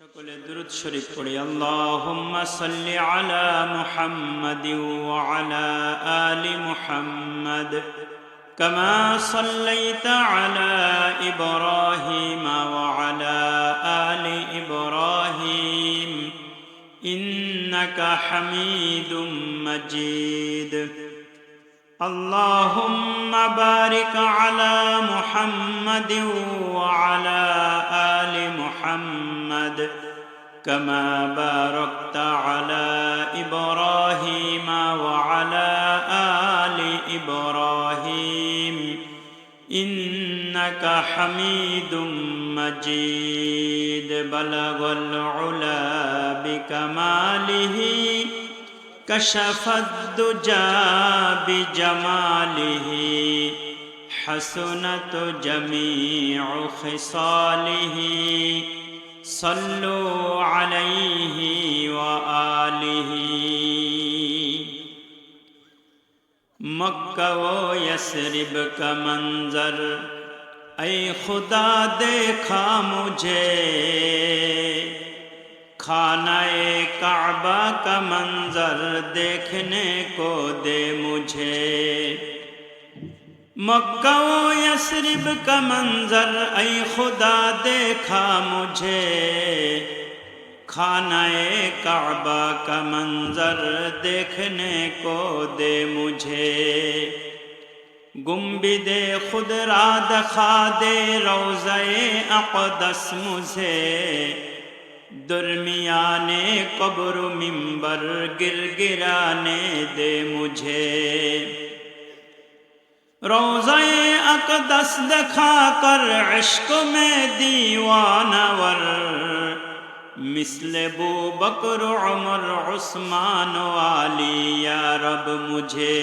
সকলে দুরূদ শরীফ পড়ি। আল্লাহুম্মা সাল্লি আলা মুহাম্মাদিন ওয়া আলা আলি মুহাম্মাদ কামা সাল্লাইতা আলা ইব্রাহিম ওয়া আলা আলি ইব্রাহিম ইন্নাকা হামিদুম মাজিদ। আল্লাহুম্মা বারিক আলা মুহাম্মাদিন ওয়া আলা আলি মুহাম্মাদ কামা বারাকতা আলা ইব্রাহিম ওয়া আলা আলি ইব্রাহিম ইন্নাকা হামিদুম মাজিদ। বালাগাল উলা বিকামালিহি কশফাদ দুজা বিজামালিহি হাসনাত জামিউ খিসালিহি সাল্লু আলাইহি ওয়া আলিহি। مکہ و یثرب کا منظر اے خدا دیکھا مجھے، خانہ کعبہ کا منظر دیکھنے کو دے مجھے۔ مکہ و یثرب کا منظر اے خدا دیکھا مجھے، خانہ کعبہ کا منظر دیکھنے کو دے مجھے۔ گنبد خضرا دکھا دے روضہ اقدس مجھے، درمیان قبر منبر گر گرانے دے مجھے۔ روضہ اقدس دکھا کر عشق میں دیوانہ ور، مثل ابو بکر عمر عثمان والی یا رب مجھے۔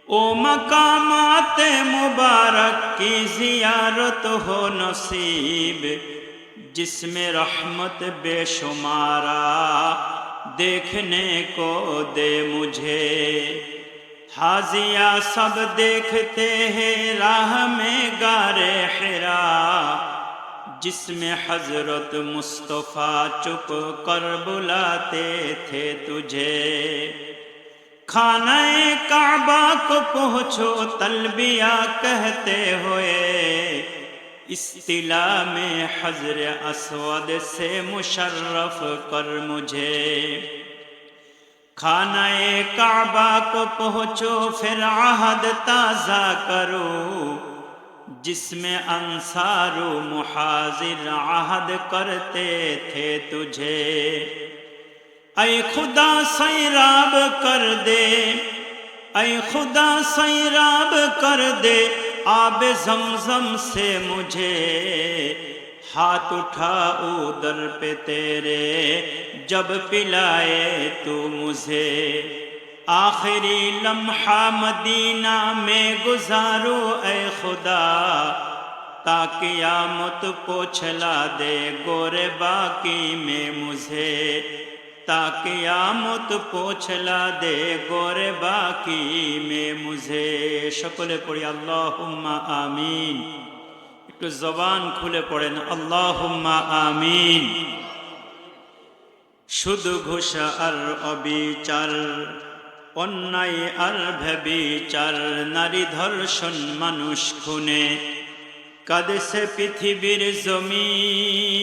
او مقامات مبارک کی زیارت ہو نصیب، جس میں رحمت بے شمارہ دیکھنے کو دے مجھے۔ حاضیہ سب دیکھتے ہیں راہ میں غار حرا، جس میں حضرت مصطفیٰ چپ کر بلاتے تھے تجھے۔ خانہ کعبہ کو پہنچو تلبیہ کہتے ہوئے، اصطلاح میں حجر اسود سے مشرف کر مجھے۔ خانہ کعبہ کو پہنچو پھر عہد تازہ کرو، جس میں انصار و محاذر عہد کرتے تھے تجھے۔ اے خدا سیراب کر دے، اے خدا سیراب کر دے آب زمزم سے مجھے۔ ہاتھ اٹھاؤ در پہ تیرے جب پلائے تو مجھے۔ آخری لمحہ مدینہ میں گزارو اے خدا، تا قیامت پوچھلا دے گور باقی میں مجھے۔ تا قیامت پوچھلا دے گور باقی میں مجھے۔ সকলে পড়ি আল্লাহুম্মা আমিন। একটু জবান খুলে পড়েন আল্লাহুম্মা আমিন। শুধু ঘুষ আর অবিচার, অন্যায় আর ব্যভিচার, নারী ধর্ষণ মানুষ খুনে কাঁদেছে পৃথিবীর জমিন।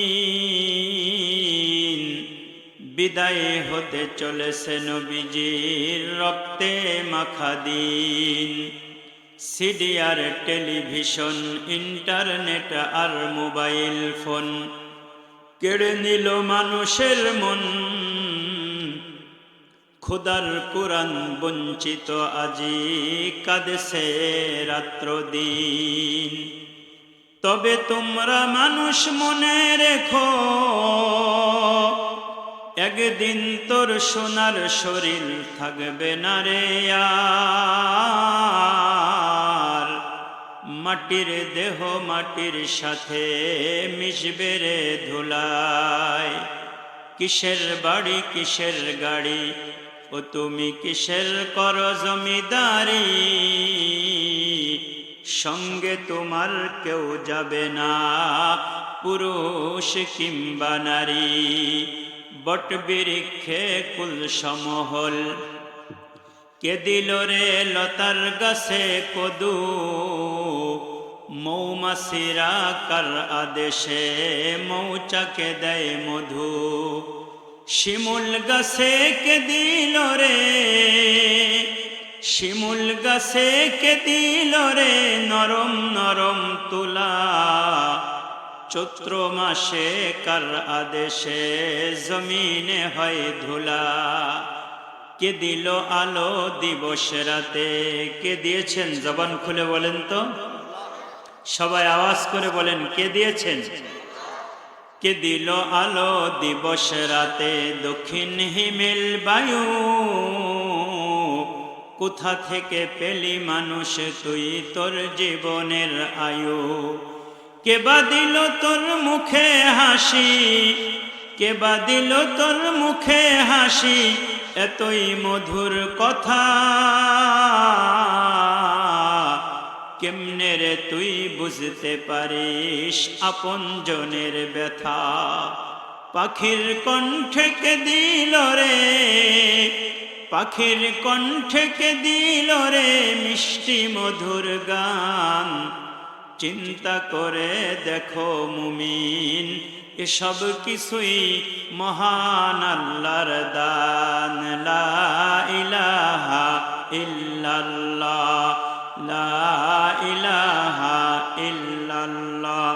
বিদায় হতে চলেছে নবীজির রক্তে মাখা দিন। সিডি আর টেলিভিশন, ইন্টারনেট আর মোবাইল ফোন কেড়ে নিল মানুষের মন। খুদার কুরআন বঞ্চিত আজি কাঁদেছে রাত্র দিন। তবে তোমরা মানুষ মনে রেখো, একদিন তোর সোনার শরীর থাকবে না রে আর। মাটির দেহ মাটির সাথে মিশবে রে ধুলায়। কিসের বাড়ি কিসের গাড়ি, ও তুমি কিসের কর জমিদারি, সঙ্গে তোমার কেউ যাবে না, পুরুষ কিংবা নারী, বট বৃক্ষে কুল সমহল। কে দিল রে লতার গাছে কদু, মৌমাছিরা কার আদেশে মৌচাকে দেয় মধু। শিমুল গাছে কে দিল রে, শিমুল গাছে কে দিল রে নরম নরম তুলা, চৈত্র মাসে কার আদেশে জমিনে হয় ধুলা। কে দিল আলো দিবস রাতে, কে দিয়েছেন? জবান খুলে বলেন তো, সবাই আওয়াজ করে বলেন, কে দিয়েছেন? কে দিল আলো দিবস রাতে, দক্ষিণ হিমেল বায়ু, কোথা থেকে পেলি মানুষ তুই তোর জীবনের আয়ু। কে বা দিল তোর মুখে হাসি, কে বা দিল তোর মুখে হাসি, এতই মধুর কথা, কেমনে রে তুই বুঝতে পারিস আপন জনের ব্যথা। পাখির কণ্ঠে কে দিল রে, পাখির কণ্ঠে কে দিল রে মিষ্টি মধুর গান। চিন্তা করে দেখো মুমিন, এসব কিছুই মহান আল্লাহর দান। লা ইলাহা ইল্লাল্লাহ, লা ইলাহা ইল্লাল্লাহ,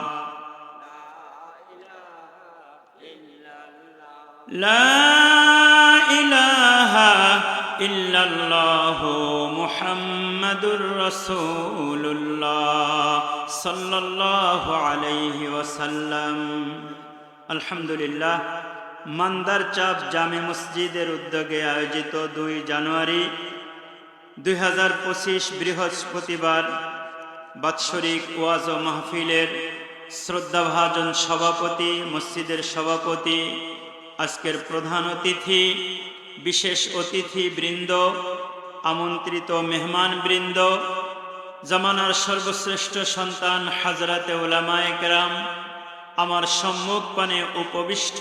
লা ইলাহা ইল্লাল্লাহ মুহাম্মাদুর রাসূলুল্লাহ সাল্লাল্লাহু আলাইহি ওয়াসাল্লাম। আলহামদুলিল্লাহ, মান্দার চাপ জামে মসজিদের উদ্যোগে আয়োজিত 2 জানুয়ারি 2025 বৃহস্পতিবার বাৎসরিক ওয়াজ ও মাহফিলের শ্রদ্ধাভাজন সভাপতি, মসজিদের সভাপতি, আজকের প্রধান অতিথি, বিশেষ অতিথি বৃন্দ, আমন্ত্রিত মেহমান বৃন্দ, জামানার সর্বশ্রেষ্ঠ সন্তান হাজরাতে উলামায়ে কেরাম, আমার সম্মুখ পানে উপবিষ্ট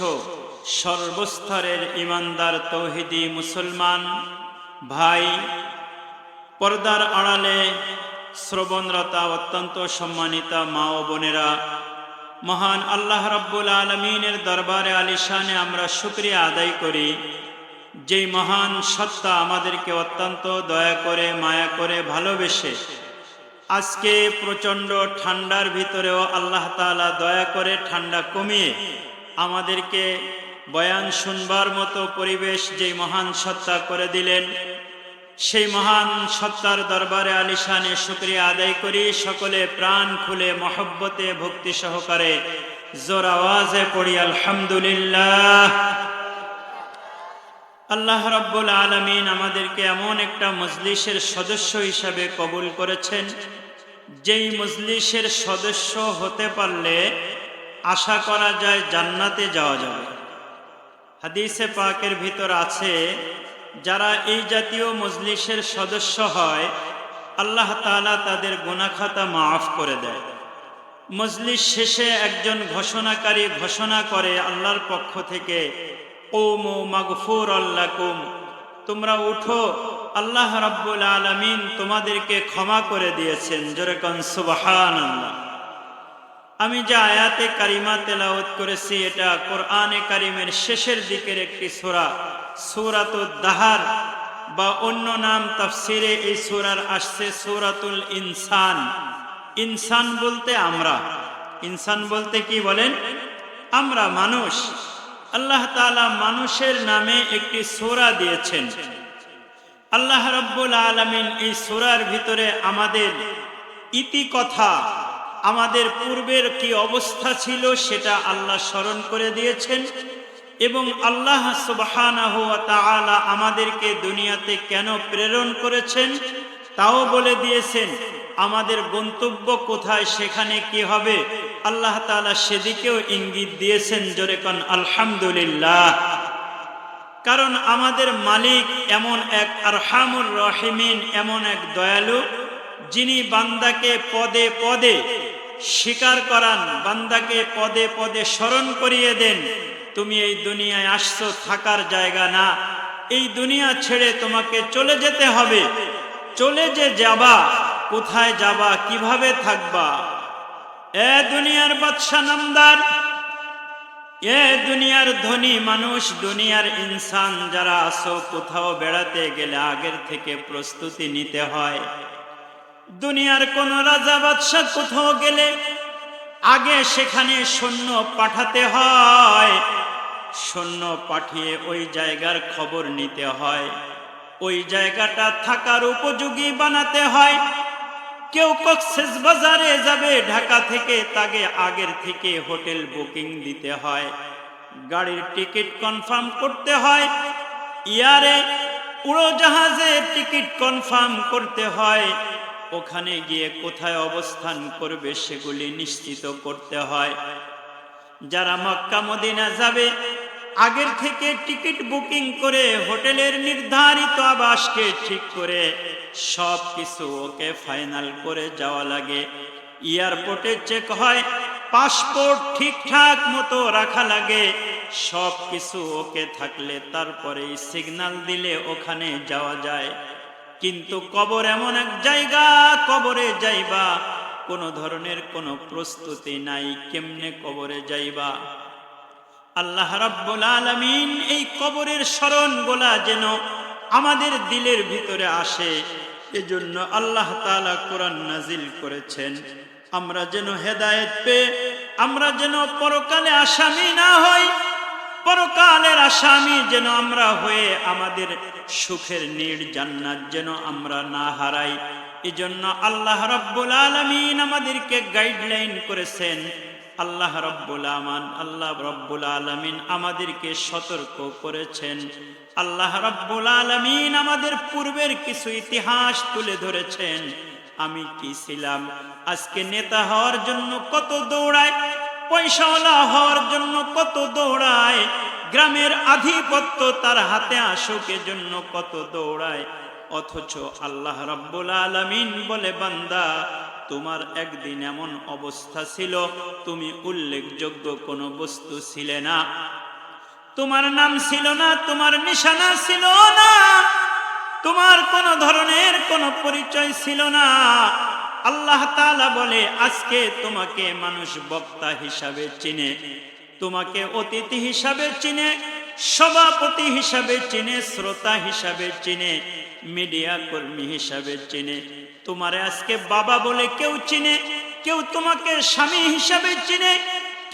সর্বস্তরের ইমানদার তৌহিদি মুসলমান ভাই, পর্দার আড়ালে শ্রবণরতা অত্যন্ত সম্মানিতা মা ও বোনেরা, মহান আল্লাহ রাব্বুল আলামিনের দরবারে আলিশানে আমরা শুকরিয়া আদায় করি, যেই মহান সত্তা আমাদেরকে অত্যন্ত দয়া করে, মায়া করে, ভালোবেসে আজকে প্রচণ্ড ঠান্ডার ভিতরেও আল্লাহ তাআলা দয়া করে ঠান্ডা কমিয়ে আমাদেরকে বয়ান শুনবার মতো পরিবেশ যেই মহান সত্তা করে দিলেন, সেই মহান সত্তার দরবারে আলিশানে শুকরিয়া আদায় করি। সকলে প্রাণ খুলে মহব্বতে ভক্তি সহকারে জোর আওয়াজে পড়ি আলহামদুলিল্লাহ। আল্লাহ রাব্বুল আলামিন আমাদেরকে এমন একটা মজলিসের সদস্য হিসাবে কবুল করেছেন, যেই মজলিসের সদস্য হতে পারলে আশা করা যায় জান্নাতে যাওয়া যাবে। হাদিসে পাকের ভিতর আছে, যারা এই জাতীয় মজলিসের সদস্য হয় আল্লাহ তাআলা তাদের গুনাহ খাতা মাফ করে দেয়। মজলিস শেষে একজন ঘোষণাকারী ঘোষণা করে আল্লাহর পক্ষ থেকে, কওমু মাগফুরাল লাকুম, তোমরা উঠো, আল্লাহ রাব্বুল আলামিন তোমাদেরকে ক্ষমা করে দিয়েছেন। জোরে কোন সুবহানাল্লাহ। আমি যে আয়াতে কারিমা তেলাওয়াত করেছি এটা কোরআনে কারিমের শেষের দিকের একটি সূরা, সূরাতুদ দাহার, বা অন্য নাম তাফসিরে এই সূরার আসছে সূরাতুল ইনসান। ইনসান বলতে আমরা, ইনসান বলতে কি বলেন? আমরা, মানুষ। আল্লাহ তাআলা মানুষের নামে একটি সূরা দিয়েছেন। আল্লাহ রাব্বুল আলামিন এই সূরার ভিতরে আমাদের ইতিকথা, আমাদের পূর্বের কি অবস্থা ছিল সেটা আল্লাহ স্মরণ করে দিয়েছেন, এবং আল্লাহ সুবহানাহু ওয়া তাআলা আমাদেরকে দুনিয়াতে কেন প্রেরণ করেছেন তাও বলে দিয়েছেন। আমাদের গন্তব্য কোথায়, সেখানে কি হবে, আল্লাহ তাআলা সেদিকেও ইঙ্গিত দিয়েছেন। জোরে কোন আলহামদুলিল্লাহ। কারণ আমাদের মালিক এমন এক আরহামুর রহিমিন, এমন এক দয়ালু, যিনি বান্দাকে পদে পদে স্বীকার করান, বান্দাকে পদে পদে স্মরণ করিয়ে দেন, তুমি এই দুনিয়ায় আসছো থাকার জায়গা না, এই দুনিয়া ছেড়ে তোমাকে চলে যেতে হবে। চলে যে যাবা, কোথায় যাবা, কিভাবে থাকবা? এ দুনিয়ার বাদশা নামদার, এ দুনিয়ার ধনী মানুষ, দুনিয়ার ইনসান যারা আছো, কোথাও বেড়াতে গেলে আগের থেকে প্রস্তুতি নিতে হয়। দুনিয়ার কোন রাজা বাদশা কোথাও গেলে আগে সেখানে সৈন্য পাঠাতে হয়, সৈন্য পাঠিয়ে ওই জায়গার খবর নিতে হয়, ওই জায়গাটা থাকার উপযোগী বানাতে হয়। কেউ কক্সবাজারে যাবে ঢাকা থেকে, তাকে আগের থেকে হোটেল বুকিং দিতে হয়, গাড়ির টিকিট কনফার্ম করতে হয়, ইয়ারে উড়োজাহাজে টিকিট কনফার্ম করতে হয়, ওখানে গিয়ে কোথায় অবস্থান করবে সেগুলি নিশ্চিত করতে হয়। যারা মক্কা মদিনা যাবে আগের থেকে টিকিট বুকিং করে হোটেলের নির্ধারিত আবাসকে ঠিক করে সব কিছু ওকে ফাইনাল করে যাওয়া লাগে। এয়ারপোর্টে চেক হয়, পাসপোর্ট ঠিকঠাক মতো রাখা লাগে, সব কিছু ওকে থাকলে তারপরে সিগন্যাল দিলে ওখানে যাওয়া যায়। কিন্তু কবর এমন এক জায়গা, কবরে যাইবা কোনো ধরনের কোনো প্রস্তুতি নাই, কেমনে কবরে যাইবা? আল্লাহ রাব্বুল আলামিন এই কবরের স্মরণগুলা যেন আমাদের দিলের ভিতরে আসে, এজন্য আল্লাহ তাআলা কোরআন নাজিল করেছেন, আমরা যেন হেদায়েত পেয়ে আমরা যেন পরকালে আসামি না হই, পরকালের আসামি যেন আমরা হয়ে আমাদের সুখের নীড় জান্নাত যেন আমরা না হারাই। এজন্য আল্লাহ রাব্বুল আলামিন আমাদেরকে গাইডলাইন করেছেন। আল্লাহ রাব্বুল আলামিন আমাদেরকে সতর্ক করেছেন। আল্লাহ রাব্বুল আলামিন আমাদের পূর্বের কিছু ইতিহাস তুলে ধরেছেন। আমি কি ছিলাম, আজকে নেতা হওয়ার জন্য কত দৌড়ায়, পয়সাওয়ালা হওয়ার জন্য কত দৌড়ায়, গ্রামের আধিপত্য তার হাতে আসুক এজন্য কত দৌড়ায়, অথচ আল্লাহ রাব্বুল আলামিন বলে, বান্দা তোমার একদিন এমন অবস্থা ছিল, তুমি উল্লেখযোগ্য কোনো বস্তু ছিলে না, তোমার নাম ছিল না, তোমার নিশানা ছিল না, তোমার কোন ধরনের কোনো পরিচয় ছিল না। আল্লাহ তাআলা বলে, আজকে তোমাকে মানুষ বক্তা হিসাবে চিনে, তোমাকে অতিথি হিসাবে চিনে, সভাপতি হিসাবে চিনে, শ্রোতা হিসাবে চিনে, মিডিয়া কর্মী হিসাবে চিনে, তোমারে আজকে বাবা বলে কেউ চিনে, কেউ তোমাকে স্বামী হিসাবে চিনে,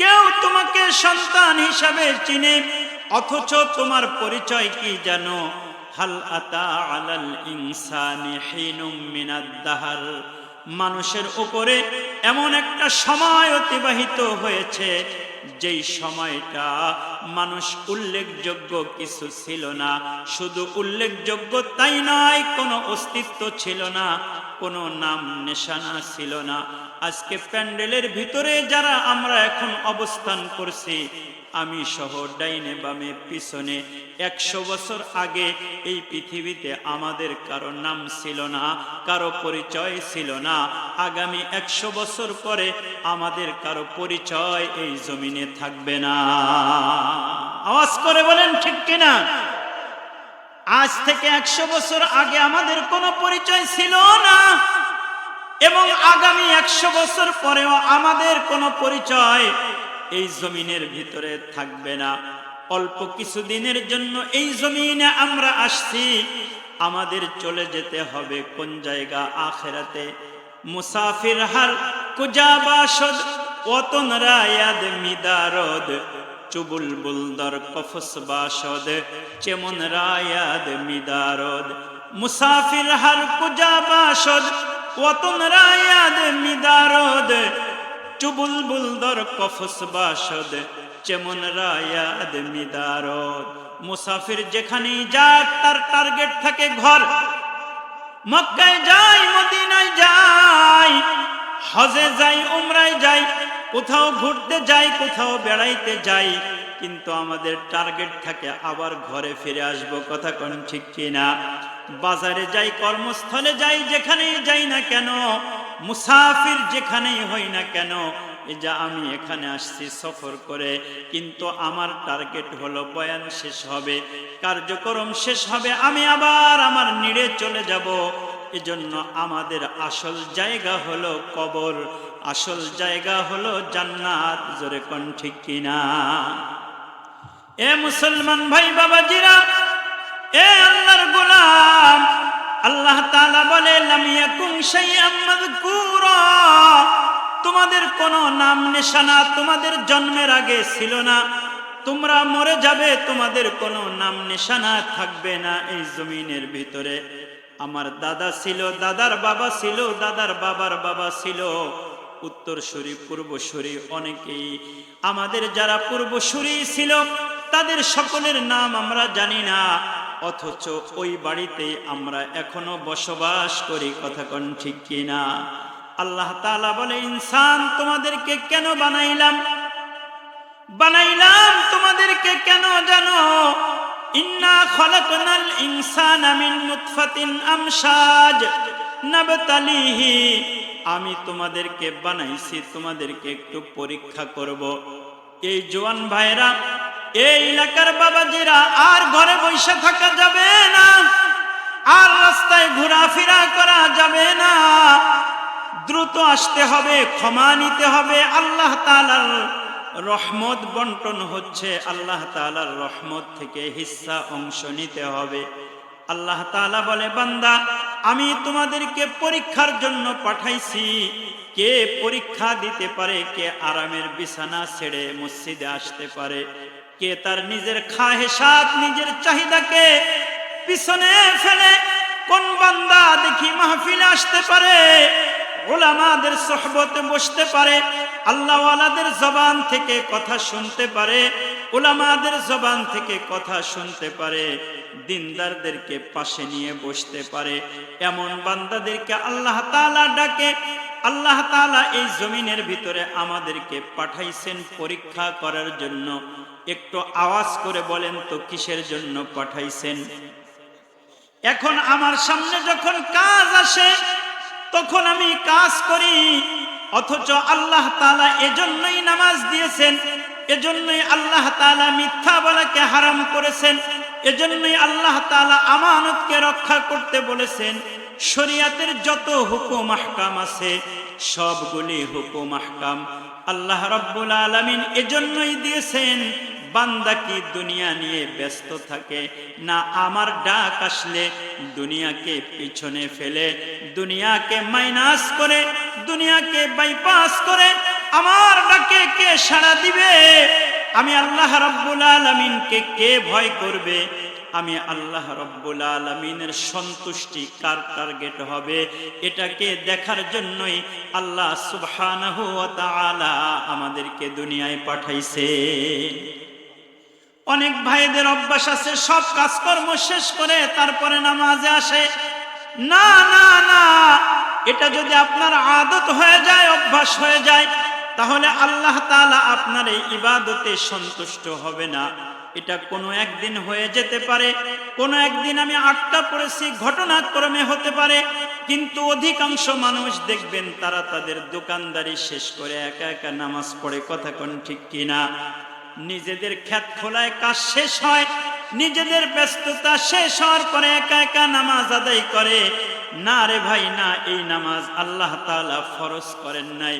কেউ তোমাকে সন্তান হিসাবে চিনে, অথচ তোমার পরিচয় কি জানো? হাল আতা আলাল ইনসানি হিনুম মিনাদ দাহর, মানুষের উপরে এমন একটা সময় অতিবাহিত হয়েছে যেই সময়টা মানুষ উল্লেখযোগ্য কিছু ছিল না। শুধু উল্লেখযোগ্য তাই নয়, কোনো অস্তিত্ব ছিল না, কোনো নাম নিশানা ছিল না। আজকে প্যান্ডেলের ভিতরে যারা আমরা এখন অবস্থান করছি, আমি সহ ডাইনে বামে পিছনে, 100 বছর আগে এই পৃথিবীতে আমাদের কারো নাম ছিল না, কারো পরিচয় ছিল না। আগামী 100 বছর পরে আমাদের কারো পরিচয় এই জমিনে থাকবে না। আওয়াজ করে বলেন ঠিক কিনা? আজ থেকে 100 বছর আগে আমাদের কোনো পরিচয় ছিল না, এবং আগামী 100 বছর পরেও আমাদের কোনো পরিচয় এই জমিনের ভিতরে থাকবে না। অল্প কিছুদিনের জন্য এই জমিনে আমরা আসছি, আমাদের চলে যেতে হবে কোন জায়গা? আখিরাতে। মুসাফির হার কুজা বাসদ, ওতন রায়াদ মিদারদ, চুবুল বুলদর কফস বাসদ, চেমন রায়াদ মিদারদ। মুসাফির হার কুজা বাসদ, ওতন রায়াদ মিদারদ, চুবুল বুলদর কফস বাসদ, চেমন রায়াদ মিদারদ। মুসাফির যেখানেই যায় তার টার্গেট থাকে ঘর। মক্কায় যাই, মদিনায় যাই, হজে যাই, উমরায় যাই, কোথাও ঘুরতে যাই, কোথাও বেড়াইতে যাই, কিন্তু আমাদের টার্গেট থাকে আবার ঘরে ফিরে আসবো। কথা কোন ঠিক কিনা? বাজারে যাই, কর্মস্থলে যাই, যেখানেই যাই না কেন মুসাফির যেখানেই হই না কেন, এই যে আমি এখানে আসছি সফর করে, কিন্তু আমার টার্গেট হলো বয়ান শেষ হবে, কার্যক্রম শেষ হবে, আমি আবার আমার নিড়ে চলে যাব। এজন্য আমাদের আসল জায়গা হলো কবর, আসল জায়গা হলো জান্নাত। জোরে কোন ঠিক কিনা? এ মুসলমান ভাই বাবাজিরা, এ আল্লাহর গোলাম, আল্লাহ তাআলা বলে লাম ইয়াকুন শাইআম মাযকুরা, তোমাদের কোনো নাম নিশানা তোমাদের জন্মের আগে ছিল না, তোমরা মরে যাবে, তোমাদের কোনো নাম নিশানা থাকবে না এই জমিনের ভিতরে। আমার দাদা ছিল, দাদার বাবা ছিল, দাদার বাবার বাবা ছিল, উত্তরসূরি পূর্বসূরি অনেকেই, আমাদের যারা পূর্বসূরি ছিল তাদের সকলের নাম আমরা জানি না, অথচ ওই বাড়িতে আমরা এখনো বসবাস করি। কথা কোন ঠিক কিনা? আল্লাহ তাআলা বলে ইনসান তোমাদেরকে কেন বানাইলাম? বানাইলাম তোমাদেরকে কেন জানো? ইন্না খলাকনাল ইনসানা মিন নুতফাতিন আমশাজ নাবতালিহি, আমি তোমাদেরকে বানাইছি তোমাদেরকে একটু পরীক্ষা করব। এই জওয়ান ভাইরা, এই এলাকার বাবাজিরা, আর ঘরে বসে থাকা যাবে না, আর রাস্তায় ঘোরাফেরা করা যাবে না, দ্রুত আসতে হবে, ক্ষমা নিতে হবে। আল্লাহ তাআলার রহমত বন্টন হচ্ছে, আল্লাহ তাআলার রহমত থেকে হিস্সা অংশ নিতে হবে। আল্লাহ তাআলা বলে বান্দা, আমি তোমাদেরকে পরীক্ষার জন্য পাঠাইছি। কে পরীক্ষা দিতে পারে? কে আরামের বিছানা ছেড়ে মসজিদে আসতে পারে? কে তার নিজের খাহেসাত, নিজের চাহিদাকে পিছনে ফেলে কোন বান্দা দেখি মাহফিলে আসতে পারে, উলামাদের সোহবতে বসতে পারে, আল্লাহওয়ালাদের জবান থেকে কথা শুনতে পারে, উলামাদের জবান থেকে কথা শুনতে পারে, দিনদারদেরকে পাশে নিয়ে বসতে পারে? এমন বান্দাদেরকে আল্লাহ তাআলা ডাকে। আল্লাহ তাআলা এই জমিনের ভিতরে আমাদেরকে পাঠাইছেন পরীক্ষা করার জন্য। একটু আওয়াজ করে বলেন তো কিসের জন্য পাঠাইছেন? এখন আমার সামনে যখন কাজ আসে তখন আমি কাজ করি, অথচ আল্লাহ তাআলা এজন্যই নামাজ দিয়েছেন, এজন্যই আল্লাহ তাআলা মিথ্যা বলাকে হারাম করেছেন, এজন্যই আল্লাহ তাআলা আমানতকে রক্ষা করতে বলেছেন। শরীয়তের যত হুকুম আহকাম আছে সবগুলি হুকুম আহকাম আল্লাহ রাব্বুল আলামিন এজন্যই দিয়েছেন বান্দা কি দুনিয়া নিয়ে ব্যস্ত থাকে না, আমার ডাক আসলে দুনিয়াকে পিছনে ফেলে, দুনিয়াকে মাইনাস করে, দুনিয়াকে বাইপাস করে আমার ডাকে কে সাড়া দিবে? আমি আল্লাহ রাব্বুল আলামিনকে কে ভয় করবে? আমি আল্লাহ রাব্বুল আলামিনের সন্তুষ্টি কার টার্গেট হবে, এটাকে দেখার জন্যই আল্লাহ সুবহানাহু ওয়া তাআলা আমাদেরকে দুনিয়ায় পাঠাইছে। অনেক ভাইদের অভ্যাস আছে সব কাজকর্ম শেষ করে তারপরে নামাজে আসে। না না না, এটা যদি আপনার আদত হয়ে যায়, অভ্যাস হয়ে যায়, তাহলে আল্লাহ তাআলা আপনার এই ইবাদতে সন্তুষ্ট হবে না। এটা কোনো একদিন হয়ে যেতে পারে, কোনো একদিন আমি আটকা পড়েছি, ঘটনাক্রমে হতে পারে, কিন্তু অধিকাংশ মানুষ দেখবেন তারা তাদের দোকানদারি শেষ করে একা একা নামাজ পড়ে। কথা কোন ঠিক কিনা? নিজেদের ক্ষেত খোলায় কাজ শেষ হয়, নিজেদের ব্যস্ততা শেষ হওয়ার পরে একা একা নামাজ আদায় করে। না রে ভাই না, এই নামাজ আল্লাহ তাআলা ফরজ করেন নাই।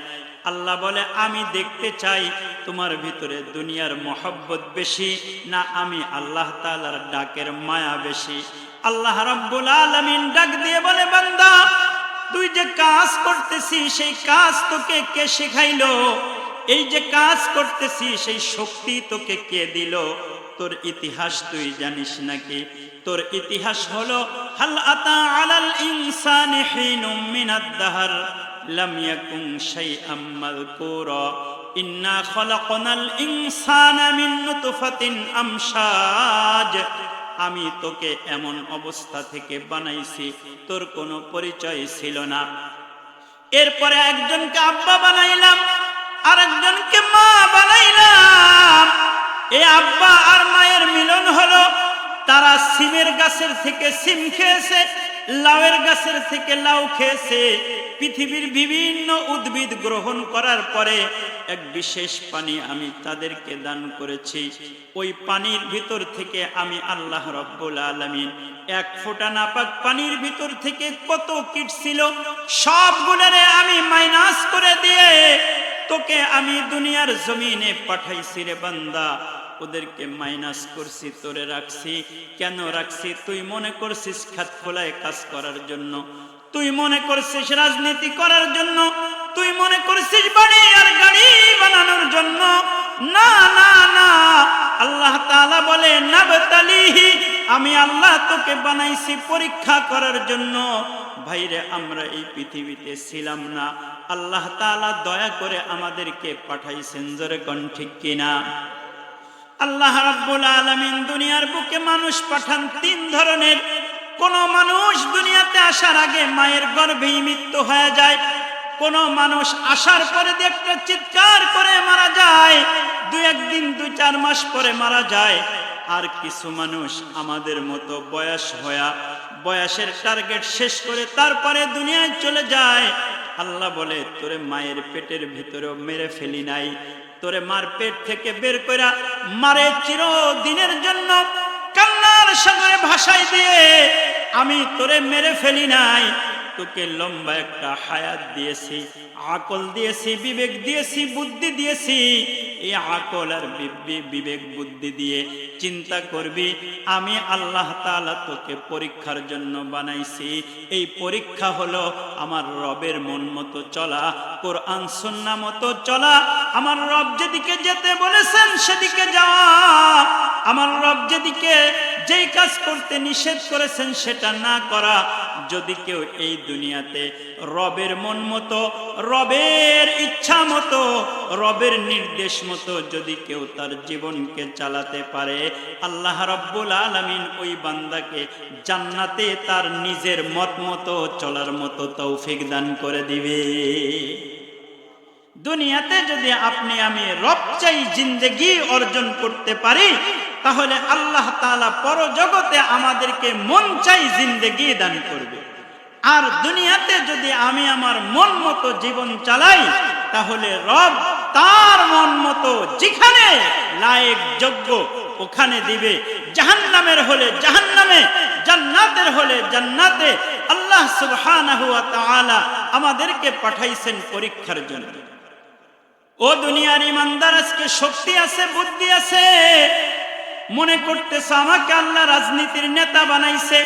আল্লাহ বলে আমি দেখতে চাই তোমার ভিতরে দুনিয়ার মহব্বত বেশি না আমি আল্লাহ তাআলার ডাকের মায়া বেশি। আল্লাহ রাব্বুল আলামিন ডাক দিয়ে বলে বান্দা, তুই যে কাজ করতেছিস সেই কাজ তোকে কে শেখাইলো? এই যে কাজ করতেছিস সেই শক্তি তোকে কে দিল? তোর ইতিহাস তুই জানিস নাকি? তোর ইতিহাস হলো হাল আতা আলাল ইনসানি হিনুম মিনাদ দাহর লাম ইয়াকুন শাইআম মাযকুরা ইন্না খলাকনাল ইনসানা মিন নুতফাতিন আমশাজ। আমি তোকে এমন অবস্থা থেকে বানাইছি তোর কোনো পরিচয় ছিল না। এরপরে একজনকে আব্বা বানাইলাম, আরেকজনকে মা বানাইলাম। এই আব্বা আর মায়ের মিলন হলো, তারা সিমের গাছের থেকে সিম খেয়েছে, লাউয়ের গাছের থেকে লাউ খেয়েছে, পৃথিবীর বিভিন্ন উদ্ভিদ গ্রহণ করার পরে এক বিশেষ পানি আমি তাদেরকে দান করেছি। ওই পানির ভিতর থেকে আমি আল্লাহ রব্বুল আলামিন এক ফোঁটা নাপাক পানির ভিতর থেকে কত কীট ছিল সবগুলোরে আমি মাইনাস করে দিয়ে তোকে আমি দুনিয়ার জমিনে পাঠাইছি রে বান্দা। ওদেরকে মাইনাস করছি, তোরে রাখছি। কেন রাখছি? তুই মনে করছিস খাত খোলায় কাজ করার জন্য, তুই মনে করছিস রাজনীতি করার জন্য, তুই মনে করছিস বাড়ি আর গাড়ি বানানোর জন্য। না না না, আল্লাহ তাআলা বলে নাবতালিহি, আমি আল্লাহ তোকে বানাইছি পরীক্ষা করার জন্য। ভাইরে, আমরা এই পৃথিবীতে ছিলাম না, আল্লাহ তাআলা দয়া করে আমাদেরকে পাঠাইছেন। জোরে কোন ঠিক কিনা? আল্লাহ রাব্বুল আলামিন দুনিয়ার বুকে মানুষ পাঠান তিন ধরনের। কোন মানুষ দুনিয়াতে আসার আগে মায়ের গর্ভেই মৃত্যু হয়ে যায়, কোন মানুষ আসার পরে একটা চিৎকার করে মারা যায়, দুই একদিন 2-4 মাস পরে মারা যায়। আর কিছু মানুষ আমাদের মতো বয়সের টার্গেট শেষ করে তারপরে দুনিয়ায় চলে যায়। আল্লাহ বলে, তোরে মায়ের পেটের ভিতরেও মেরে ফেলি নাই, তোরে মার পেট থেকে বের কইরা মারে চিরদিনের জন্য কান্নার সাগরে ভাসাই দিয়ে আমি তোরে মেরে ফেলি নাই, তোকে লম্বা একটা হায়াত দিয়েছি, আকল দিয়েছি, বিবেক দিয়েছি, বুদ্ধি দিয়েছি। এই আকল আর বিবেক বুদ্ধি দিয়ে চিন্তা করবি, আমি আল্লাহ তাআলা তোকে পরীক্ষার জন্য বানাইছি। এই পরীক্ষা হলো আমার রবের মন মতো চলা, কোরআন সুন্নাহ মতো চলা। আমার রব যেদিকে যেতে বলেছেন সেদিকে যাওয়া, আমার রব যেদিকে যেই কাজ করতে নিষেধ করেছেন সেটা না করা। যদি কেউ এই দুনিয়াতে রবের মন মতো, রবের ইচ্ছা মতো, রবের নির্দেশ মতো যদি কেউ তার জীবনকে চালাতে পারে, আল্লাহ রাব্বুল আলামিন ওই বান্দাকে জান্নাতে তার নিজের মত মতো চলার মতো তৌফিক দান করে দিবে। দুনিয়াতে যদি আপনি আমি রব চাই জিন্দেগি অর্জন করতে পারি, তাহলে আল্লাহ তাআলা পরজগতে আমাদেরকে মন চাই জিন্দেগি দান করবে। আর দুনিয়াতে যদি আমি আমার মন মতো জীবন চালাই, তাহলে রব তার মন মতো যেখানে লায়েক যোগ্য ওখানে দিবে। জাহান্নামের হলে জাহান্নামে, জান্নাতের হলে জান্নাতে। আল্লাহ সুবহানাহু ওয়া তাআলা আমাদেরকে পাঠাইছেন পরীক্ষার জন্য। ও দুনিয়ার ইমানদার, আজকে শক্তি আছে, বুদ্ধি আছে, মনে করতেছে আমাকে আল্লাহ রাজনীতির নেতা বানাইছে,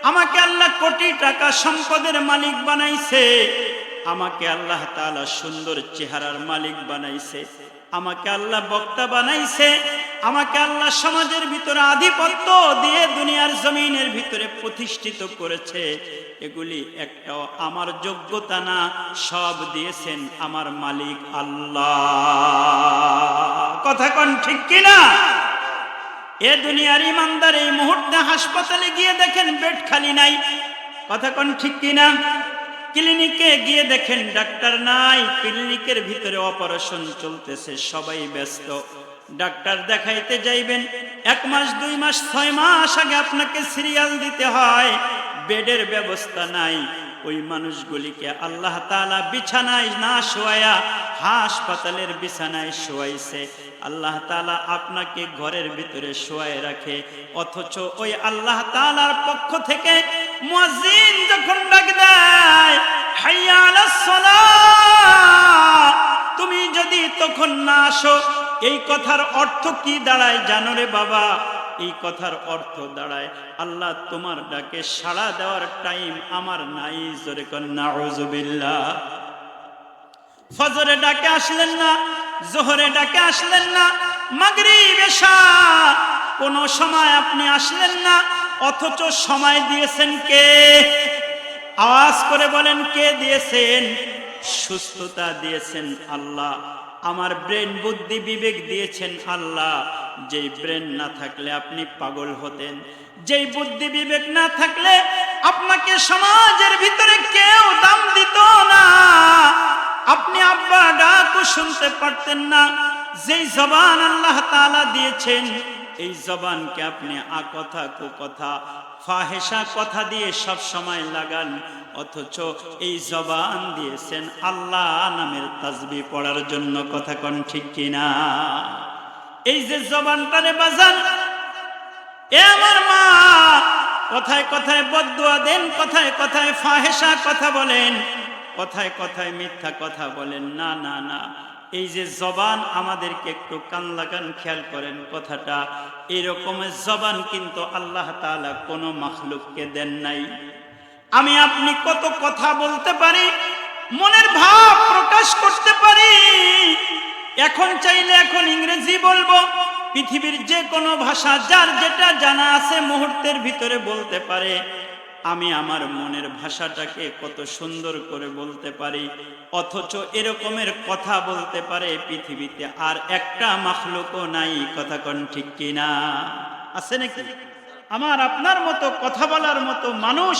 আমাকে আল্লাহ কোটি টাকা সম্পদের মালিক বানাইছে, আমাকে আল্লাহ তাআলা সুন্দর চেহারার মালিক বানাইছে, আমাকে আল্লাহ বক্তা বানাইছে, আমাকে আল্লাহ সমাজের ভিতরে আধিপত্য দিয়ে দুনিয়ার জমিনের ভিতরে প্রতিষ্ঠিত করেছে। এগুলি একটাও আমার যোগ্যতা না, সব দিয়েছেন আমার মালিক আল্লাহ। কথা কোন ঠিক কিনা? এ দুনিয়ার ইমানদার এই মুহূর্তে হাসপাতালে গিয়ে দেখেন বেড খালি নাই। কথা কোন ঠিক কিনা? ক্লিনিকে গিয়ে দেখেন ডাক্তার নাই, ক্লিনিকের ভিতরে অপারেশন চলতেছে, সবাই ব্যস্ত। ডাক্তার দেখাইতে যাইবেন 1 মাস 2 মাস 6 মাস আগে আপনাকে সিরিয়াল দিতে হয়, বেডের ব্যবস্থা নাই। ওই মানুষগুলিকে আল্লাহ তাআলা বিছানায় না শোয়ায়া হাসপাতালের বিছানায় শোয়াইছে। আল্লাহ তাআলা আপনাকে ঘরের ভিতরে শোয়ায় রাখে, অথচ ওই আল্লাহ তাআলার পক্ষ থেকে মুয়াজ্জিন যখন ডাক দেয় হাইয়া আলাস সালাহ, তুমি যদি তখন না আসো, এই কথার অর্থ কি দাঁড়ায় জানো রে বাবা? এই কথার অর্থ দাঁড়ায় আল্লাহ তোমার ডাকে সাড়া দেওয়ার টাইম আমার নাই। জোরে কোন নাউযুবিল্লাহ। ফজরে ডাকে আসলেন না, জোহরে ডাকে আসলেন না, মাগরিব এশা কোন সময় আপনি আসলেন না, অথচ সময় দিয়েছেন কে? আওয়াজ করে বলেন, কে দিয়েছেন? সুস্থতা দিয়েছেন আল্লাহ। আমার ব্রেন, বুদ্ধি, বিবেক দিয়েছেন আল্লাহ। যেই ব্রেন না থাকলে আপনি পাগল হতেন, যেই বুদ্ধি বিবেক না থাকলে আপনাকে সমাজের ভিতরে কেউ দাম দিত না, আপনি আব্বা ডাকও শুনতে পারতেন না। যেই জবান আল্লাহ তাআলা দিয়েছেন, এই জবানকে আপনি আ কথা কু কথা, ফাহেসা কথা দিয়ে সব সময় লাগান, অথচ এই জবান দিয়েছেন আল্লাহ নামের তাসবিহ পড়ার জন্য। কথা কোন ঠিক কিনা? এই যে জবানটারে বাজান, এ আমার মা, কথায় কথায় বদদুয়া দেন, কথায় কথায় ফাহেসা কথা বলেন, কথায় কথায় মিথ্যা কথা বলেন। না না না, এই যে জবান, আমাদেরকে একটু কান লাগান, খেয়াল করেন কথাটা। এরকমের জবান কিন্তু আল্লাহ তাআলা কোনো মাখলুককে দেন নাই। আমি আপনি কত কথা বলতে পারি, মনের ভাব প্রকাশ করতে পারি। এখন চাইলে এখন ইংরেজি বলবো, পৃথিবীর যে কোনো ভাষা, যার যেটা জানা আছে মুহূর্তের ভিতরে বলতে পারে। আমি আমার মনের ভাষাটাকে কত সুন্দর করে বলতে পারি, অথচ এরকমের কথা বলতে পারে পৃথিবীতে আর একটা মাখলুকও নাই। কথা কোন ঠিক কিনা? আছে নাকি? আমার আপনার মতো কথা বলার মতো মানুষ,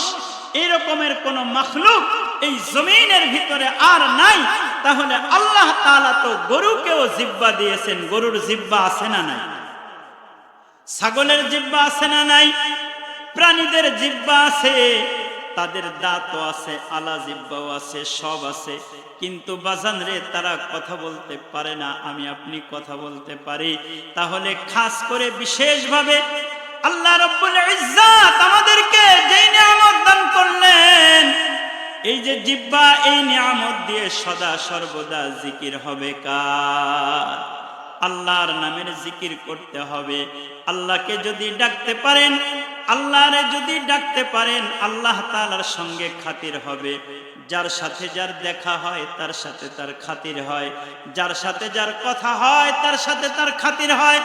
এই রকমের কোন মাখলুক এই জমিনের ভিতরে আর নাই। তাহলে আল্লাহ তাআলা তো গরুকেও জিহ্বা দিয়েছেন। গরুর জিহ্বা আছে না নাই? ছাগলের জিহ্বা আছে না নাই? প্রাণীদের জিহ্বা আছে, তাদের দাঁতও আছে, আলা জিহ্বাও আছে, সব আছে। কিন্তু বাজান রে, তারা কথা বলতে পারে না, আমি আপনি কথা বলতে পারি। তাহলে খাস করে বিশেষভাবে আল্লাহ রাব্বুল ইজ্জাত আমাদেরকে যেই নিয়ামত দান করলেন, এই যে জিহ্বা, এই নিয়ামত দিয়ে সদা সর্বদা জিকির হবে কার? আল্লাহর নামের জিকির করতে হবে। আল্লাহকে যদি ডাকতে পারেন, আল্লাহরে যদি ডাকতে পারেন, আল্লাহ তাআলার সঙ্গে খাতির হবে। যার সাথে যার দেখা হয় তার সাথে তার খাতির হয়, যার সাথে যার কথা হয় তার সাথে তার খাতির হয়,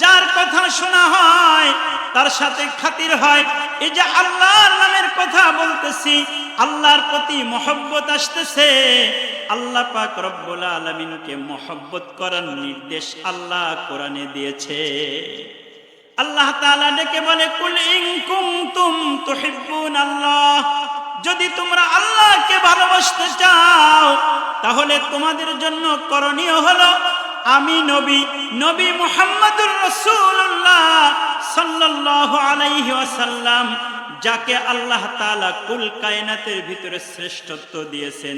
যার কথা শোনা হয় তার সাথে খাতির হয়। এই যে আল্লাহর নামের কথা বলতেছি, আল্লাহর প্রতি মহব্বত আসতেছে। আল্লাহ পাক রব্বুল আলামিনকে মহব্বত করার নির্দেশ আল্লাহ কোরআনে দিয়েছে। আল্লাহ তাআলা ডেকে বলে, কুল ইন কুনতুম তুহিব্বুনাল্লাহ, যদি তোমরা আল্লাহকে ভালোবাসতে চাও তাহলে তোমাদের জন্য করণীয় হলো আমি নবী মুহাম্মদুর রাসূলুল্লাহ সাল্লাল্লাহু আলাইহি ওয়াসাল্লাম, যাকে আল্লাহ তাআলা কুল কায়নাতের ভিতরে শ্রেষ্ঠত্ব দিয়েছেন,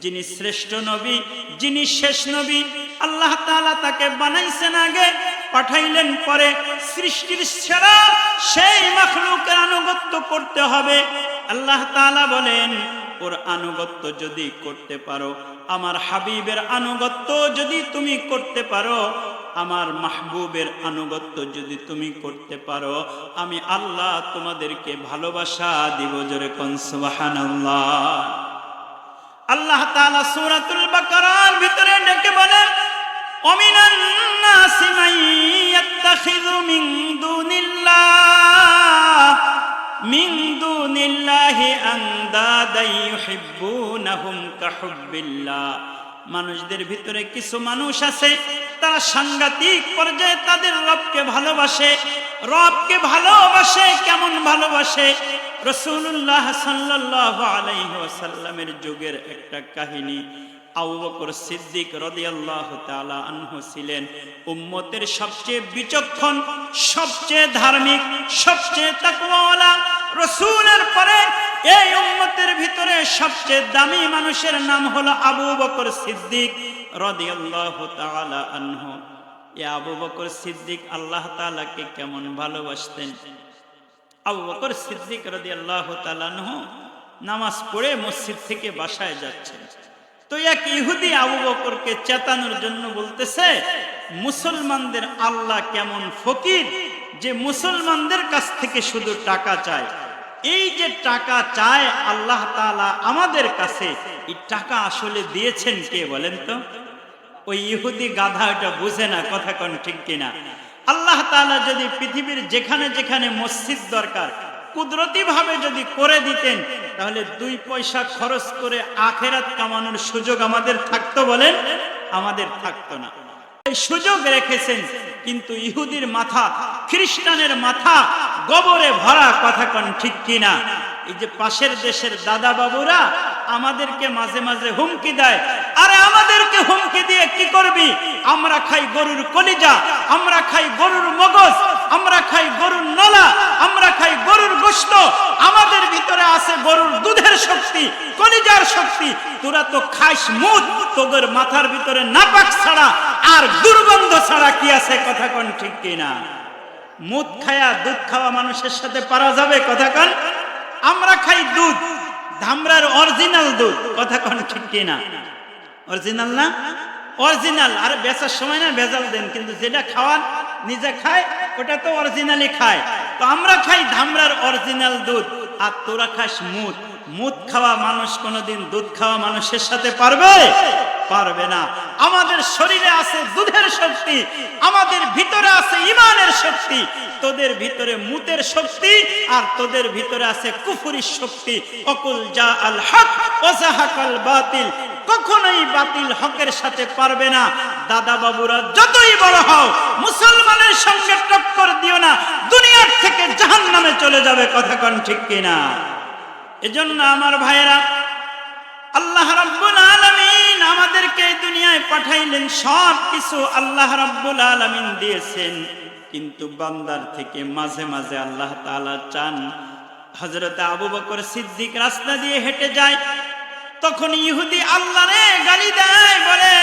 যিনি শ্রেষ্ঠ নবী, যিনি শেষ নবী। আল্লাহ তাআলা তাকে বানাইছেন আগে, পাঠাইলেন পরে। সৃষ্টির সেরা সেই মাখলুকের আনুগত্য করতে হবে। আল্লাহ তাআলা বলেন, ওর আনুগত্য যদি করতে পারো, আমার হাবিবের আনুগত্য যদি তুমি করতে পারো, আমার মাহবুবের আনুগত্য যদি তুমি করতে পারো, আমি আল্লাহ তোমাদেরকে ভালোবাসা দিব। জোরে কোন সুবহানাল্লাহ। আল্লাহ তাআলা সূরাতুল বাকারার ভিতরে ডেকে বলেন, ওমিনান নাসি মান ইয়াত্তাখিযু মিন দুনিল্লাহি আনদাদা ইউহিব্বুনাহুম কাহুব্বিল্লাহ। মানুষদের ভিতরে কিছু মানুষ আছে, তারা সাংঘাতিক পর্যায়ে তাদের রবকে ভালোবাসে। রবকে ভালোবাসে কেমন ভালোবাসে? রাসূলুল্লাহ সাল্লাল্লাহু আলাইহি ওয়াসাল্লামের যুগের একটা কাহিনী। আবু বকর সিদ্দিক রাদিয়াল্লাহু তাআলা আনহু ছিলেন উম্মতের সবচেয়ে বিচক্ষণ, সবচেয়ে ধার্মিক, সবচেয়ে তাকওয়াওয়ালা। রাসূলের পরে এই উম্মতের ভিতরে সবচেয়ে দামি মানুষের নাম হলো আবু বকর সিদ্দিক রাদিয়াল্লাহু তাআলা আনহু। এই আবু বকর সিদ্দিক আল্লাহ তাআলাকে কেমন ভালোবাসতেন! আবু বকর সিদ্দিক রাদিয়াল্লাহু তাআলা আনহু নামাজ পড়ে মসজিদ থেকে বাসায় যাচ্ছেন। তো এক ইহুদি আবু বকরকে চেতানোর জন্য বলতেছে, মুসলমানদের আল্লাহ কেমন ফকির, যে মুসলমানদের কাছ থেকে শুধু টাকা চায়। এই যে টাকা চায় আল্লাহ তাআলা আমাদের কাছে, এই টাকা আসলে দিয়েছেন কে বলেন তো? ওই ইহুদি গাধা এটা বুঝে না। কথা কোন ঠিক কিনা? আল্লাহ তাআলা যদি পৃথিবীর যেখানে যেখানে মসজিদ দরকার কুদরতি ভাবে যদি করে দিতেন, তাহলে 2 পয়সা খরচ করে আখিরাত কামানোর সুযোগ আমাদের থাকতো বলেন? আমাদের থাকতো না। এই সুযোগ রেখেছেন, কিন্তু ইহুদির মাথা, খ্রিস্টানের মাথা গোবরে ভরা। কথা কোন ঠিক কিনা? এই যে পাশের দেশের দাদা বাবুরা আমাদেরকে মাঝে মাঝে হুমকি দেয়, আরে আমাদেরকে হুমকি দিয়ে কি করবি? আমরা খাই গরুর কলিজা, আমরা খাই গরুর মগজ, আমরা খাই গরুর নলা, আমরা খাই গরুর গোশত, গোশত, আমাদের ভিতরে আছে গরুর দুধের শক্তি, কলিজার শক্তি। তোরা তো খাইস মুদ, তোদের মাথার ভিতরে নাপাক ছাড়া আর দুর্গন্ধ ছাড়া কি আছে? কথা কোন ঠিক কিনা? মুদ খায়া দুধ খাওয়া মানুষের সাথে পারা যাবে? কথা কোন? আমরা খাই দুধ, ধামরার অরিজিনাল দুধ। কথা কোন ঠিক কিনা? অরিজিনাল না? অরিজিনাল। আর বেচার সময় না ভেজাল দেন, কিন্তু যেটা খাওয়ান নিজে খায় ওটা তো অরিজিনালি খায়। তো আমরা খাই ধামরার অরিজিনাল দুধ, আর তোরা খাস মুদ। মুদ খাওয়া মানুষ কোনোদিন দুধ খাওয়া মানুষের সাথে পারবে? পারবে না। আমাদের শরীরে আছে দুধের শক্তি, আমাদের ভিতরে আছে ঈমানের শক্তি। তোদের ভিতরে মুতের শক্তি, আর তোদের ভিতরে আছে কুফরির শক্তি। অকুল জা আল হক ওয়া যাহাকাল বাতিল। কখনোই বাতিল হকের সাথে পারবে না। দাদা বাবুরা যতই বড় হও, মুসলমানের সঙ্গে টক্কর দিও না, দুনিয়ার থেকে জাহান্নামে চলে যাবে। কথা কোন ঠিক কিনা? এজন্য আমার ভাইয়েরা, আল্লাহ রাব্বুল আলামিন আমাদেরকে এই দুনিয়ায় পাঠাইলেন, সব কিছু আল্লাহ রাব্বুল আলামিন দিয়েছেন। কিন্তু বান্দার থেকে মাঝে মাঝে আল্লাহ তাআলা চান। হযরত আবু বকর সিদ্দিক রাস্তা দিয়ে হেঁটে যায়, তখন ইহুদি আল্লাহরে গালি দেয়, বলে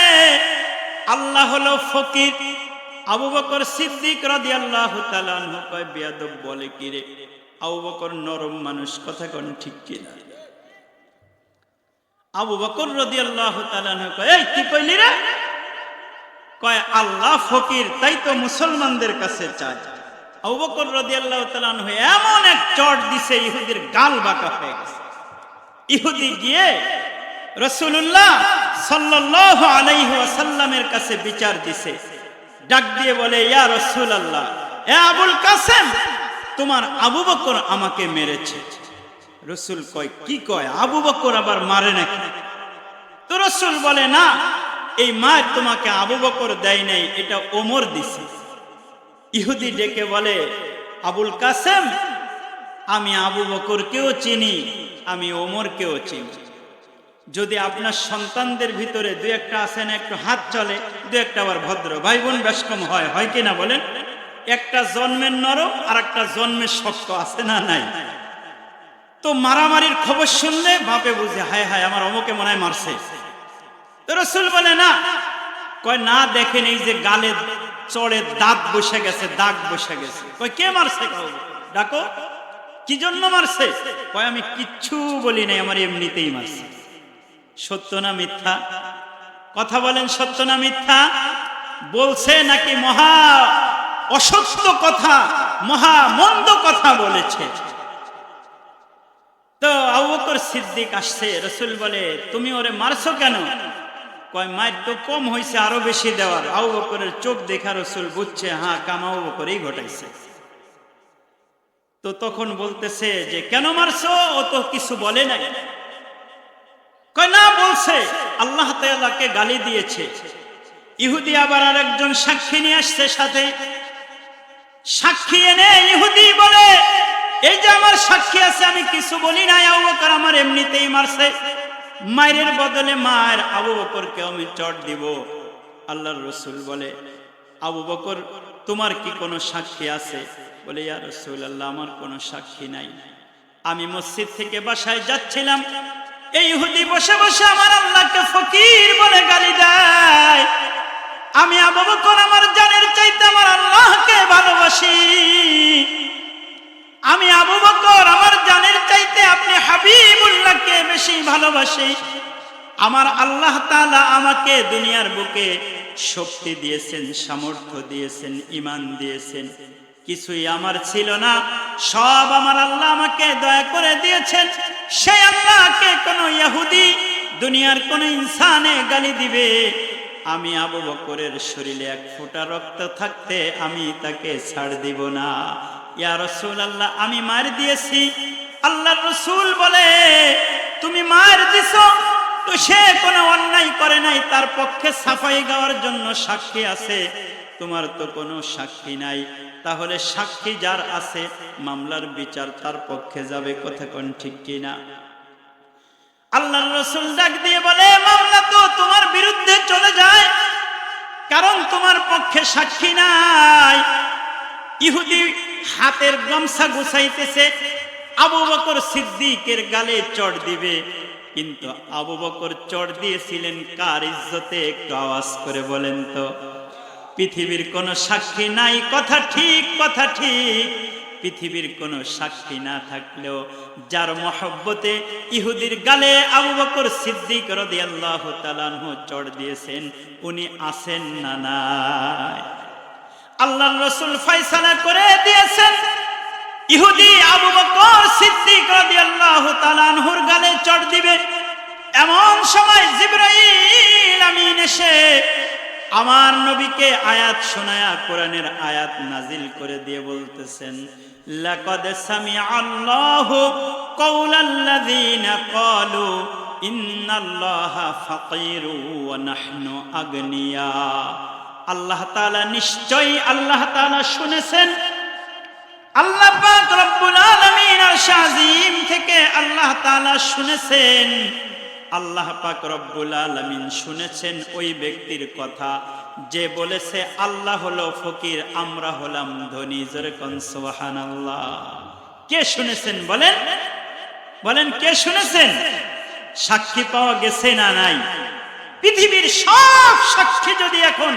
আল্লাহ হলো ফকির। আবু বকর সিদ্দিক রাদিয়াল্লাহু তাআলা আনহু কয়, বেয়াদব বলে কি রে? আবু বকর নরম মানুষ। কথা কোন ঠিক কিনা? আবু বকর রাদিয়াল্লাহু তাআলা আনহু কয়, এই কি কইলি রে? কয় আল্লাহ ফকির, তাই তো মুসলমানদের কাছে চায়। আবু বকর রাদিয়াল্লাহু তাআলা আনহু এমন এক চট দিছে, ইহুদির গাল বাঁকা হয়ে গেছে। ইহুদি গিয়ে রাসূলুল্লাহ সাল্লাল্লাহু আলাইহি ওয়াসাল্লামের কাছে বিচার দিছে। ডাক দিয়ে বলে, ইয়া রাসূলুল্লাহ, এ আবুল কাসেম, তোমার আবু বকর আমাকে মেরেছে। রাসূল কয়, কি কয়? আবু বকর আবার মারে নাকি? তো রাসূল বলে, না, এই মার তোমাকে আবু বকর দেয় নাই, এটা ওমর দিছে। ইহুদি ডেকে বলে, আবুল কাসেম, আমি আবু বকরকেও চিনি, আমি ওমরকেও চিনি। যদি আপনার সন্তানদের ভিতরে দু একটা আছে না, একটু হাত চলে, দু একটা আবার ভদ্র, ভাই বোন বেশ কম হয়, হয় কিনা বলেন? একটা জন্মের নরম আর একটা জন্মের শক্ত, আছে না নাই? তো মারামারির খবর শুনলে বাপে বুঝে, হায় হায় আমার অমুকে মনে হয় মারছে। তো রাসূল বলে, না। কয়, না দেখেন এই যে গালে চড়ে দাঁত বসে গেছে, দাগ বসে গেছে। কয়, কে মারছে? ডাকো, কি জন্য মারছে? কয়, আমি কিচ্ছু বলি নাই, আমার এমনিতেই মারছে। সত্য না মিথ্যা? কথা বলেন, সত্য না মিথ্যা? বলছে নাকি মহা অসত্য কথা, মহা মন্দ কথা বলেছে? তো আবু বকর সিদ্দিক আসছে, রাসূল বলে, তুমি ওরে মারছো কেন? কয়, মার তো কম হয়েছে, আরো বেশি দেওয়ার। আবু বকরের চোখ দেখা রাসূল বুঝছে, হ্যাঁ, কাম আবু বকরই ঘটাইছে। তো তখন বলতেছে যে, কেন মারছো? ও তো কিছু বলে নাই। কয়, না, বলছে আল্লাহ তাআলাকে গালি দিয়েছে। ইহুদি আবার আরেকজন সাক্ষী নিয়ে আসছে সাথে। সাক্ষী এনে ইহুদি বলে, এই যে আমার সাক্ষী আছে, আমি কিছু বলি নাই, আবু বকর আমার এমনিতেই মারছে। মায়ের বদলে মায়ের আবু বকরকে আমি চট দিব। আল্লাহর রাসূল বলে, আবু বকর, তোমার কি কোনো সাক্ষী আছে? বলে, ইয়া রাসূলুল্লাহ, আমার কোনো সাক্ষী নাই। আমি মসজিদ থেকে বাসায় যাচ্ছিলাম, এই ইহুদি বসে বসে আমার আল্লাহকে ফকির বলে গালি দেয়। আমি আবু বকর আমার জানের চাইতে আমার আল্লাহকে ভালোবাসি। আমি আবু বকর আমার জানের চাইতে আপনি হাবিবুল্লাহকে বেশি ভালোবাসি। আমার আল্লাহ তাআলা আমাকে দুনিয়ার বুকে শক্তি দিয়েছেন, সামর্থ্য দিয়েছেন, ঈমান দিয়েছেন। কিছুই আমার ছিল না, সব আমার আল্লাহ আমাকে দয়া করে দিয়েছেন। সেই আল্লাহকে কোন ইহুদি, দুনিয়ার কোন ইনসানে গালি দিবে? আমি আবু বকরের শরীরে এক ফোঁটা রক্ত থাকতে আমি তাকে ছাড় দিব না। ইয়া রাসূলুল্লাহ, আমি মার দিয়েছি। আল্লাহর রাসূল বলে, তুমি মার দিছো তো সে কোনো অন্যায় করে নাই, তার পক্ষে সাফাই গাওয়ার জন্য সাক্ষী আছে। তোমার তো কোনো সাক্ষী নাই, তাহলে সাক্ষী যার আছে মামলার বিচার তার পক্ষে যাবে। কথা কোন ঠিক কিনা? আল্লাহর রাসূল ডাক দিয়ে বলে, মামলা তো তোমার বিরুদ্ধে চলে যায়, কারণ তোমার পক্ষে সাক্ষী নাই। ইহুদি হাতের গামছা গুছাইতেছে, আবু বকর সিদ্দিকের গালে চড় দিবে, কিন্তু আবু বকর চড় দিয়েছিলেন কার ইজ্জতে? একটু আওয়াজ করে বলেন তো। পৃথিবীর কোনো সাক্ষী নাই, কথা ঠিক, কথা ঠিক। পৃথিবীর কোনো সাক্ষী না থাকলেও যার মহব্বতে ইহুদির গালে আবু বকর সিদ্দিক রাদিয়াল্লাহু তাআলা আনহু চড় দিয়েছেন, উনি আছেন না নাই? আল্লাহর রাসূল ফয়সালা করে দিয়েছেন, ইহুদি আবু বকর সিদ্দিক রাদিয়াল্লাহু তাআলা আনহুর গালে চড় দিবে। এমন সময় জিবরাইল আমিন এসে আমার নবীকে আয়াত শোনায়া কোরআনের আয়াত নাজিল করে দিয়ে বলতেছেন, লাকাদ সামিআল্লাহু কাওলাল্লাযীনা ক্বালু ইন্নাল্লাহা ফাকীরু ওয়া নাহনু আগনিয়া। আল্লাহ তাআলা, নিশ্চয়ই আল্লাহ তাআলা শুনেছেন, আল্লাহ পাক রব্বুল আলামিন আরশ আজিম থেকে আল্লাহ তাআলা শুনেছেন, আল্লাহ পাক রব্বুল আলামিন শুনেছেন ওই ব্যক্তির কথা যে বলেছে আল্লাহ হলো ফকির, আমরা হলাম ধনী। জোরে কোন সুবহানাল্লাহ। কে শুনেছেন বলেন? বলেন কে শুনেছেন? সাক্ষী পাওয়া গেছে না নাই? পৃথিবীর সব সাক্ষী যদি এখন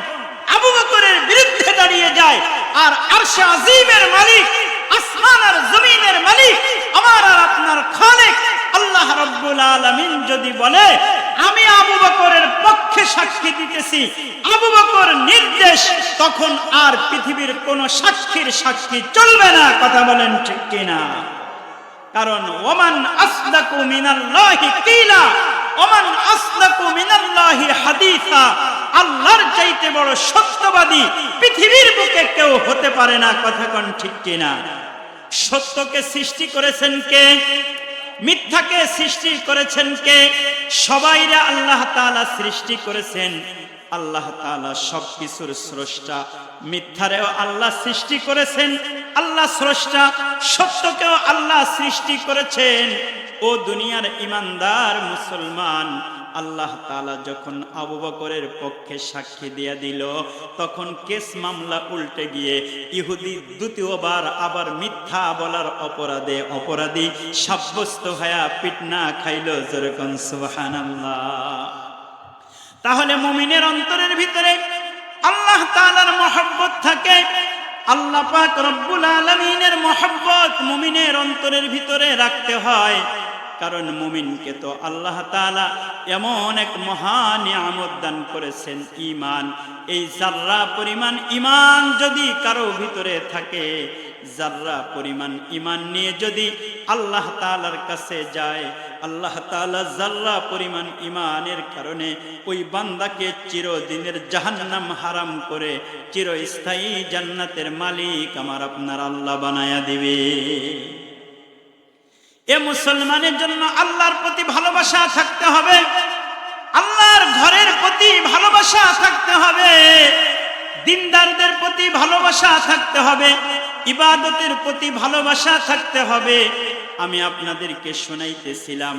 আবু বকরের বিরুদ্ধে দাঁড়িয়ে যায়, আর আরশে আজিমের মালিক, আসমান আর জমিনের মালিক, আমার আর আপনার খালেক আল্লাহ রাব্বুল আলামিন যদি বলে আমি আবু বকরের পক্ষে সাক্ষী দিতেছি, আবু বকর নির্দেশ, তখন আর পৃথিবীর কোন সাক্ষীর সাক্ষী চলবে না। কথা বলেন ঠিক কিনা? কারণ ওমান আসদাকু মিনাল্লাহি কিলা ওমান আসদাকু মিনাল্লাহি হাদিসা, আল্লাহর চাইতে বড় সত্যবাদী পৃথিবীর বুকে কেউ হতে পারে না। কথা কোন ঠিক কিনা? সত্যকে সৃষ্টি করেছেন কে? মিথ্যাকে সৃষ্টি করেছেন কে? সবাইরা আল্লাহ তাআলা সৃষ্টি করেছেন। আল্লাহ তাআলা সবকিছুর স্রষ্টা। মিথ্যারেও আল্লাহ সৃষ্টি করেছেন, আল্লাহ স্রষ্টা। সত্যকেও আল্লাহ সৃষ্টি করেছেন। ও দুনিয়ার ইমানদার মুসলমান, আল্লাহ তাআলা যখন আবু বকরের পক্ষে সাক্ষী দিয়ে দিল, তখন কেস মামলা উল্টে গিয়ে ইহুদি দ্বিতীয়বার আবার মিথ্যা বলার অপরাধে অপরাধী সাব্যস্ত হয়ে পিটনা খাইল। জোরে কোন সুবহানাল্লাহ। তাহলে মুমিনের অন্তরের ভিতরে আল্লাহ তাআলার মহব্বত থাকে, আল্লাহ পাক রব্বুল আলামিনের মহব্বত মুমিনের অন্তরের ভিতরে রাখতে হয়। কারণ মুমিনকে তো আল্লাহ তাআলা এমন এক মহা নিয়ামত দান করেছেন, ঈমান। এই যাররা পরিমাণ ঈমান যদি কারো ভিতরে থাকে, যাররা পরিমাণ ঈমান নিয়ে যদি আল্লাহ তাআলার কাছে যায়, আল্লাহ তাআলা যাররা পরিমাণ ঈমানের কারণে ওই বান্দাকে চিরদিনের জাহান্নাম হারাম করে চিরস্থায়ী জান্নাতের মালিক আমার আপনার আল্লাহ বানায়া দিবে। এ মুসলমানের জন্য আল্লাহর প্রতি ভালোবাসা থাকতে হবে, আল্লাহর ঘরের প্রতি ভালোবাসা থাকতে হবে, দিনদারদের প্রতি ভালোবাসা থাকতে হবে, ইবাদতের প্রতি ভালোবাসা থাকতে হবে। আমি আপনাদেরকে শোনাইতেছিলাম,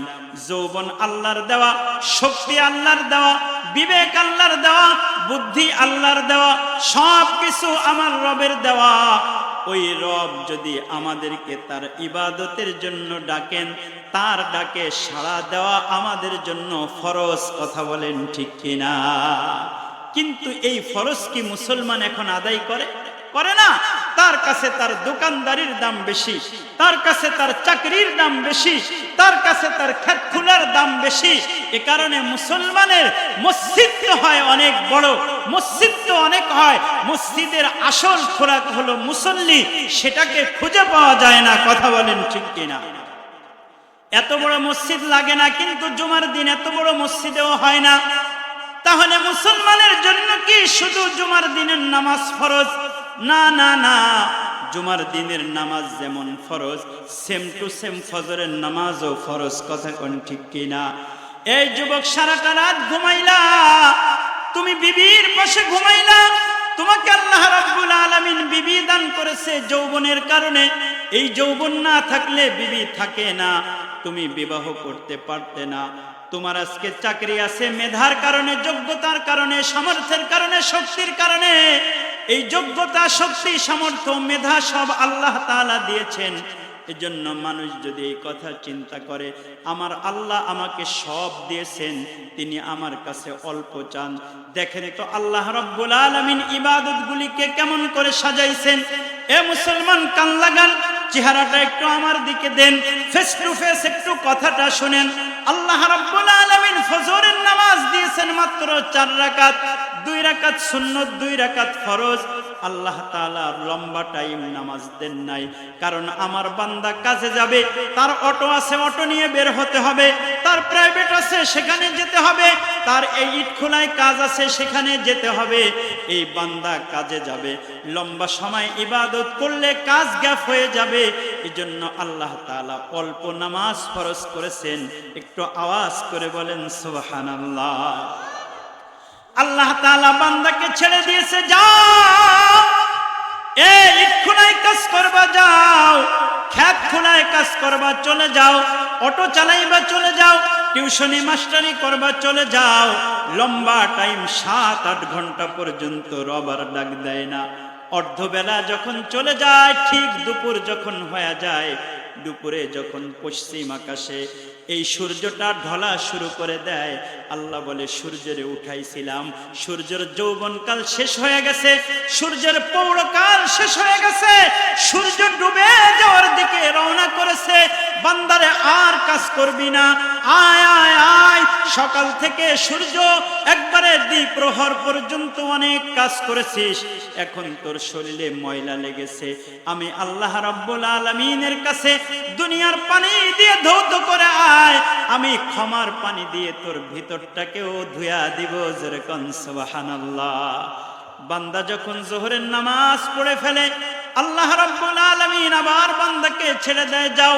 যৌবন আল্লাহর দেওয়া, শক্তি আল্লাহর দেওয়া, বিবেক আল্লাহর দেওয়া, বুদ্ধি আল্লাহর দেওয়া, সব কিছু আমার রবের দেওয়া। ওই রব যদি আমাদেরকে তার ইবাদতের জন্য ডাকেন, তার ডাকে সাড়া দেওয়া আমাদের জন্য ফরজ। কথা বলেন ঠিক কিনা? কিন্তু এই ফরজ কি মুসলমান এখন আদায় করে? করে না। তার কাছে তার দোকানদারির দাম বেশি, তার কাছে তার চাকরির দাম বেশি, তার কাছে তার ক্ষেত খোলার দাম বেশি। এ কারণে মুসলমানের মসজিদ তো হয় অনেক বড়, মসজিদ তো অনেক হয়, মসজিদের আসল খোরাক হলো মুসল্লি, সেটাকে খুঁজে পাওয়া যায় না। কথা বলেন ঠিক কিনা? এত বড় মসজিদ লাগে না, কিন্তু জুমার দিন এত বড় মসজিদেও হয় না। তাহলে মুসলমানের জন্য কি শুধু জুমার দিনের নামাজ ফরজ? না না না, জুমার দিনের নামাজ যেমন ফরজ, সেম টু সেম ফজরের নামাজও ফরজ। কথা কোন ঠিক কিনা? এই যুবক, সারাটা রাত ঘুমাইলা, তুমি বিবির পাশে ঘুমাইলা, তোমাকে আল্লাহ রাব্বুল আলামিন বিবি দান করেছে যৌবনের কারণে। এই যৌবন না থাকলে বিবি থাকে না, তুমি বিবাহ করতে পারতে না। তোমার আজকে চাকরি আছে মেধার কারণে, যোগ্যতার কারণে, সামর্থ্যের কারণে, শক্তির কারণে। এই যোগ্যতা, শক্তি, সামর্থ্য, মেধা সব আল্লাহ তাআলা দিয়েছেন। এজন্য মানুষ যদি এই কথা চিন্তা করে, আমার আল্লাহ আমাকে সব দিয়েছেন, তিনি আমার কাছে অল্প চান। দেখেন তো আল্লাহ রাব্বুল আলামিন ইবাদতগুলিকে কেমন করে সাজাইছেন। এ মুসলমান, কান লাগান, চেহারাটা একটু আমার দিকে দেন, ফেস টু ফেস একটু কথাটা শুনেন। আল্লাহ রাব্বুল আলামিন ফজরের নামাজ দিয়েছেন মাত্র 4 রাকাত, 2 রাকাত সুন্নত, 2 রাকাত ফরজ। আল্লাহ তাআলা লম্বা টাইম নামাজ দেন নাই, কারণ আমার বান্দা কাজে যাবে, তার অটো আছে, অটো নিয়ে বের হতে হবে, তার প্রাইভেট আছে, সেখানে যেতে হবে, তার এই ইটখোলায় কাজ আছে, সেখানে যেতে হবে। এই বান্দা কাজে যাবে, লম্বা সময় ইবাদত করলে কাজ গ্যাপ হয়ে যাবে। এজন্য আল্লাহ তাআলা অল্প নামাজ ফরজ করেছেন। একটু আওয়াজ করে বলেন সুবহানাল্লাহ। আল্লাহ তাআলা বান্দাকে ছেড়ে দিয়েছে, যাও এই ইটখোলায় কাজ করবা, যাও খেত খোলায় কাজ করবা, চলে যাও, অটো চালাইবা, চলে যাও, টিউশনি মাস্টারি করবা, চলে যাও। লম্বা টাইম 7-8 ঘন্টা পর্যন্ত রবার ডাক দেয় না। অর্ধবেলা যখন চলে যায়, ঠিক দুপুর যখন হয়ে যায়, দুপুরে যখন পশ্চিম আকাশে এই সূর্যটা ঢলা শুরু করে দেয়, আল্লাহ বলে সূর্যের উঠাইছিলাম, সূর্যের যৌবনকাল শেষ হয়ে গেছে, সূর্যের পৌরকাল শেষ হয়ে গেছে, সূর্য ডুবে যাওয়ার দিকে রওনা করেছে। বান্দারে আর কাজ করবি না, আয় আয় আয়। সকাল থেকে সূর্য একবারে দ্বিপ্রহর পর্যন্ত অনেক কাজ করেছিস, এখন তোর শরীরে ময়লা লেগেছে, আমি আল্লাহ রাব্বুল আলামিনের কাছে দুনিয়ার পানি দিয়ে ধৌত করে আয়, আমি ক্ষমার পানি দিয়ে তোর ভিতরটাকেও ধুয়া দিব। যেরকম সুবহানাল্লাহ। বান্দা যখন যোহরের নামাজ পড়ে ফেলে, আল্লাহ রাব্বুল আলামিন আবার বান্দাকে ছেড়ে দেয়, যাও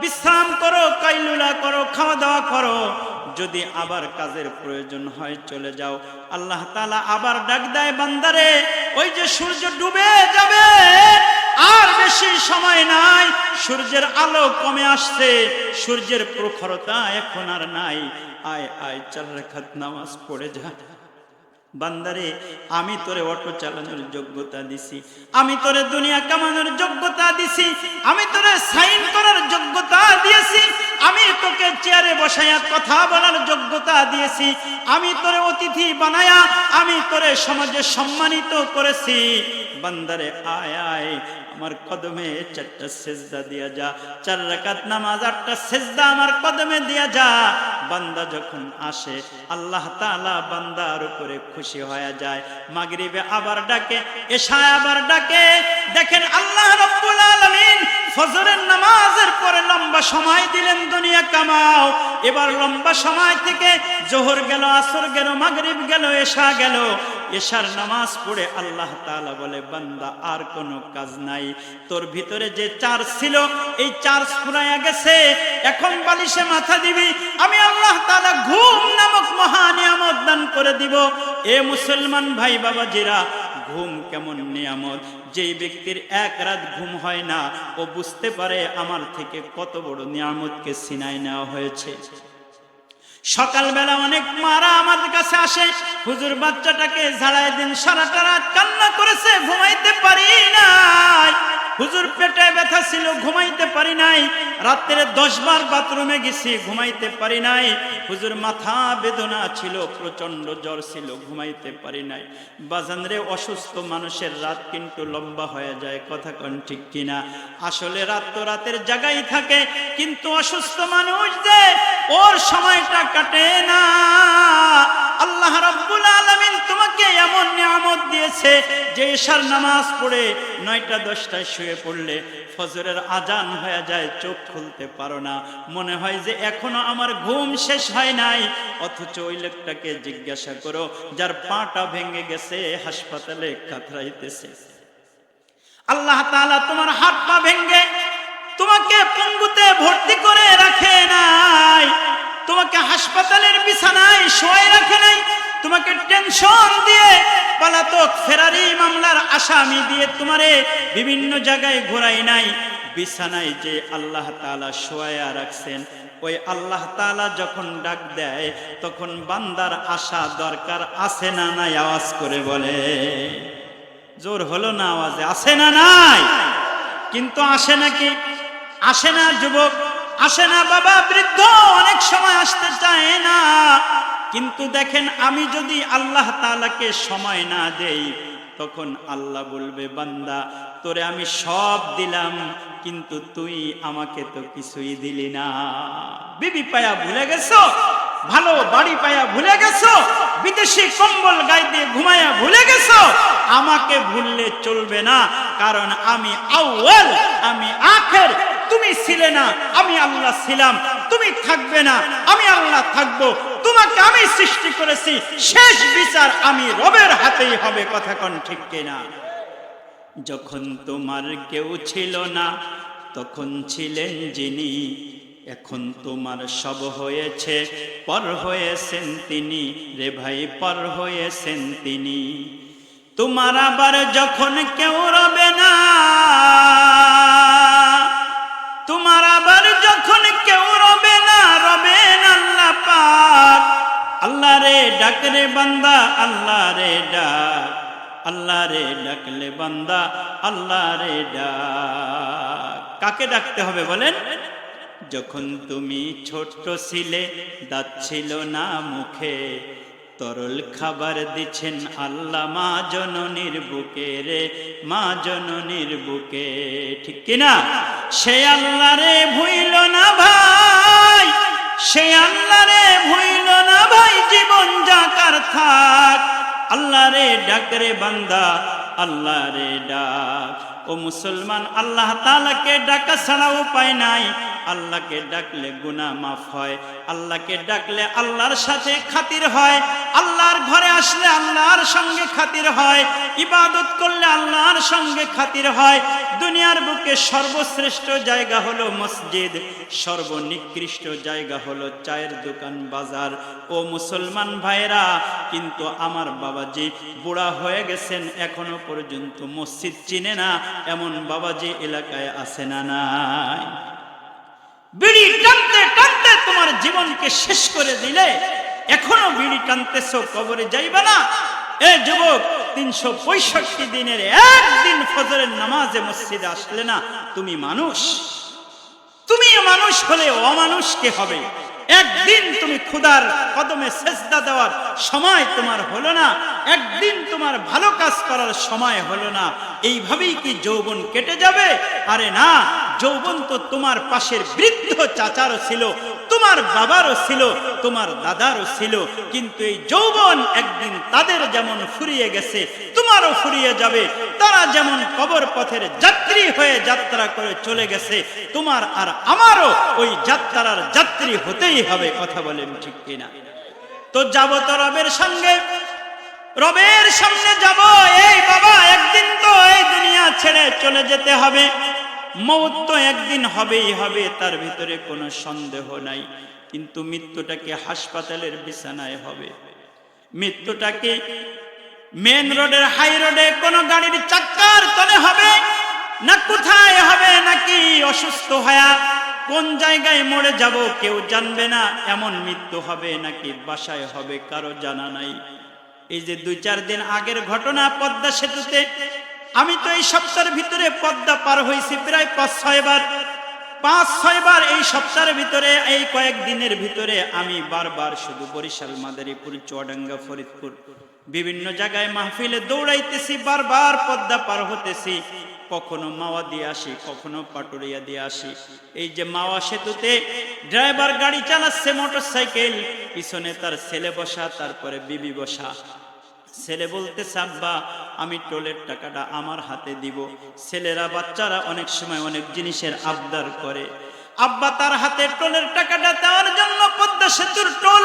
বিশ্রাম করো, কাইলুলা করো, খাওয়া দাওয়া করো, যদি আবার কাজের প্রয়োজন হয় চলে যাও। আল্লাহ তাআলা আবার ডাক দেয়, বান্দারে ওই যে সূর্য ডুবে যাবে, আর বেশি সময় নাই, সূর্যের আলো কমে আসছে, সূর্যের প্রখরতা এখন আর নাই, আয় আয় 4 রাকাত নামাজ পড়ে যা। বান্দারে আমি তোরে অটো চালানোর যোগ্যতা দিছি, আমি তোরে দুনিয়া কামানোর যোগ্যতা দিছি, আমি তোরে সাইন করার যোগ্যতা দিয়েছি, আমি তোকে চেয়ারে বসায়া কথা বলার যোগ্যতা দিয়েছি, আমি তোরে অতিথি বানায়া আমি তোরে সমাজে সম্মানিত করেছি। বান্দারে আয় আয় আমার কদমে 4টা সেজদা দিয়া যা, 4 রাকাত নামাজ 8টা সেজদা আমার কদমে দিয়া যা। বান্দা যখন আসে, আল্লাহ তাআলা বান্দার উপরে খুশি হয়ে যায়। মাগরিবে আবার ডাকে, এশায় আবার ডাকে। দেখেন আল্লাহ রাব্বুল আলামিন ফজরের নামাজের পরে লম্বা সময় দিলেন, দুনিয়া কামাও। এবার লম্বা সময় থেকে জোহর গেল, আসর গেল, মাগরিব গেল, এশা গেল। এশার নামাজ পড়ে আল্লাহ তাআলা বলে, বান্দা আর কোনো কাজ নাই, তোর ভিতরে যে চার্জ ছিল এই চার্জ ফুরাইয়া গেছে, এখন বালিশে মাথা দিবি, আমি আল্লাহ তাআলা ঘুম নামক মহা নিয়ামত দান করে দিব। এ মুসলমান ভাই বাবাজিরা, ঘুম কেমন নিয়ামত! যেই ব্যক্তির 1 রাত ঘুম হয় না, ও বুঝতে পারে আমার থেকে কত বড় নিয়ামতকে ছিনায় নেওয়া হয়েছে। সকালবেলা অনেক মারা আমাদের কাছে আসে, হুজুর বাচ্চাটাকে ঝাড়াই দিন, সারাটা রাত কান্না করেছে, ঘুমাইতে পারি নাই, হুজুর পেটে ব্যথা ছিল, ঘুমাইতে পারি নাই, রাত্রে 10 বার বাথরুমে গেছি, ঘুমাইতে পারি নাই, হুজুর মাথা বেদনা ছিল, প্রচন্ড জ্বর ছিল, ঘুমাইতে পারি নাই। বাজান রে, অসুস্থ মানুষের রাত কিন্তু লম্বা হয়ে যায়, কথা কোন ঠিক কিনা? আসলে রাত তো রাতের জায়গায় থাকে, কিন্তু অসুস্থ মানুষ যে ওর সময়টা কাটে না। আল্লাহ রাব্বুল আলামিন তোমাকে এমন নিয়ামত দিয়েছে যে এশার নামাজ পড়ে 9টা 10টায় শুয়ে পড়লে ফজরের আজান হয়ে যায়, চোখ খুলতে পারো না, মনে হয় যে এখনো আমার ঘুম শেষ হয় নাই। অথচ ওই লোকটাকে জিজ্ঞাসা করো যার পাটা ভেঙে গেছে, হাসপাতালে কাতরাইতেছে। আল্লাহ তাআলা তোমার হাত পা ভেঙে তোমাকে পঙ্গুতে ভর্তি করে রাখে নাই, তোমাকে হাসপাতালের বিছানায় শোয়াই রাখে নাই, তোমাকে টেনশন দিয়ে পলাতক ফেরারি মামলার আসামি দিয়ে তোমারে বিভিন্ন জায়গায় ঘোরাই নাই। বিছানায় যে আল্লাহ তাআলা শোয়ায়া রাখছেন, ওই আল্লাহ তাআলা যখন ডাক দেয় তখন বান্দার আশা দরকার আছে না নাই? আওয়াজ করে বলে। জোর হলো না আওয়াজে? আছে না নাই? কিন্তু আসে নাকি? আসে না যুবক, আসে না বাবা, বৃদ্ধ অনেক সময় আসতে চায় না। কিন্তু দেখেন, আমি যদি আল্লাহ তাআলাকে সময় না দেই, তখন আল্লাহ বলবে, বান্দা তোরে আমি সব দিলাম, কিন্তু তুই আমাকে তো কিছুই দিলি না। বিবি পায়া ভুলে গেছো, ভালো বাড়ি পায়া ভুলে গেছো, বিদেশি কম্বল গায়ে দিয়ে ঘুমায়া ভুলে গেছো। আমাকে ভুললে চলবে না, কারণ আমি আউয়াল, আমি আখের। তুমি ছিলে না, আমি আল্লাহ ছিলাম। তুমি থাকবে না, আমি আল্লাহ থাকবো। তোমাকে আমি সৃষ্টি করেছি, শেষ বিচার আমি রবের হাতেই হবে। কথা কোন ঠিক কিনা? যখন তোমার কেউ ছিল না, তখন ছিলেন যিনি। এখন তোমার সব হয়েছে, পর হয়েছেন তিনি। রে ভাই, পর হয়েছেন তিনি। তোমার আবার যখন কেউ রবে না, তোমার আবার যখন কেউ রবে না, রবেন আল্লাহ পাক। আল্লাহ রে ডাক রে বান্দা, আল্লাহ রে ডাক, আল্লাহ রে ডাকলে বান্দা, আল্লাহ রে ডাক। কাকে ডাকতে হবে বলেন? যখন তুমি ছোট্ট ছিলে, দাঁত ছিল না মুখে, তরল খাবার দিচ্ছেন আল্লাহ মা জননীর বুকে রে, মা জননীর বুকে। ঠিক কিনা? সে আল্লাহ রে ভুইল না ভাই, সে আল্লাহ রে ভুইল না ভাই, জীবন যাকার থাক। আল্লাহ রে ডাক রে বান্দা, আল্লাহ রে ডাক। ও মুসলমান, আল্লাহ তাআলাকে ডাকা ছাড়া উপায় নাই। আল্লাহকে ডাকলে গুনাহ মাফ হয়, আল্লাহকে ডাকলে আল্লাহর সাথে খাতির হয়, আল্লাহর ঘরে আসলে আল্লাহর সঙ্গে খাতির হয়, ইবাদত করলে আল্লাহর সঙ্গে খাতির হয়। দুনিয়ার বুকে সর্বশ্রেষ্ঠ জায়গা হলো মসজিদ, সর্বনিকৃষ্ট জায়গা হলো চায়ের দোকান, বাজার। ও মুসলমান ভাইরা, কিন্তু আমার বাবাজি বুড়া হয়ে গেছেন, এখনো পর্যন্ত মসজিদ চিনে না, এমন বাবাজি এলাকায় আছে না নাই? বিড়ি টানতে টানতে তোমার জীবনকে শেষ করে দিলে, এখনো বিড়ি টানতেছো, কবরে যাইবা না? এ যুবক, 365 দিনের একদিন ফজরের নামাজে মসজিদে আসলে না, তুমি মানুষ? তুমি মানুষ হলে অমানুষ কে হবে? একদিন তুমি খোদার কদমে সেজদা দেওয়ার সময় তোমার হলো না, একদিন তোমার ভালো কাজ করার সময় হলো না, এইভাবেই কি যৌবন কেটে যাবে? আরে না, যৌবন তো তোমার পাশের বৃদ্ধ চাচারও ছিল, তোমার বাবারও ছিল, তোমার দাদারও ছিল, কিন্তু এই যৌবন একদিন তাদের যেমন ফুরিয়ে গেছে, তোমারও ফুরিয়ে যাবে। তারা যেমন কবর পথের যাত্রী হয়ে যাত্রা করে চলে গেছে, তোমার আর আমারও ওই যাত্রার যাত্রী হতেই হবে। কথা বলেন ঠিক কিনা? তো যাব তো রবের সঙ্গে, রবের সামনে যাব। এই বাবা, একদিন তো এই দুনিয়া ছেড়ে চলে যেতে হবে, মওত তো একদিন হবেই হবে, তার ভিতরে কোনো সন্দেহ নাই। কিন্তু মৃত্যুটাকে হাসপাতালের বিছানায় হবে, মৃত্যুটাকে মেন রোডের হাই রোডে কোনো গাড়ির চাক্কার তলে হবে, না কোথায় হবে, নাকি অসুস্থ হয়ে কোন জায়গায় মরে যাব কেউ জানবে না, এমন মৃত্যু হবে, নাকি বাসায় হবে কারো জানা নাই। এই যে 2-4 দিন আগের ঘটনা পদ্মা সেতুতে, আমি তো এই সপ্তাহের ভিতরে পদ্মা পার হয়েছি প্রায় 5-6 বার, 5-6 বার এই সপ্তাহের ভিতরে, এই কয়েকদিনের ভিতরে আমি বারবার শুধু বরিশাল, মাদারীপুর, চুয়াডাঙ্গা, ফরিদপুর বিভিন্ন জায়গায় মাহফিলে দৌড়াইতেছি, বারবার পদ্মা পার হতেছি। কখনো মাওয়া দিয়ে আসি, কখনো পাটুরিয়া দিয়ে আসি। এই যে মাওয়া সেতুতে ড্রাইভার গাড়ি চালাচ্ছে মোটরসাইকেল, পিছনে তার ছেলে বসা, তারপরে বিবি বসা। ছেলে বলতেছে, আব্বা আমি টোলের টাকাটা আমার হাতে দিব। ছেলেরা, বাচ্চারা অনেক সময় অনেক জিনিসের আবদার করে, আব্বা তার হাতে টোলের টাকাটা দেওয়ার জন্য, পদ্মা সেতুর টোল,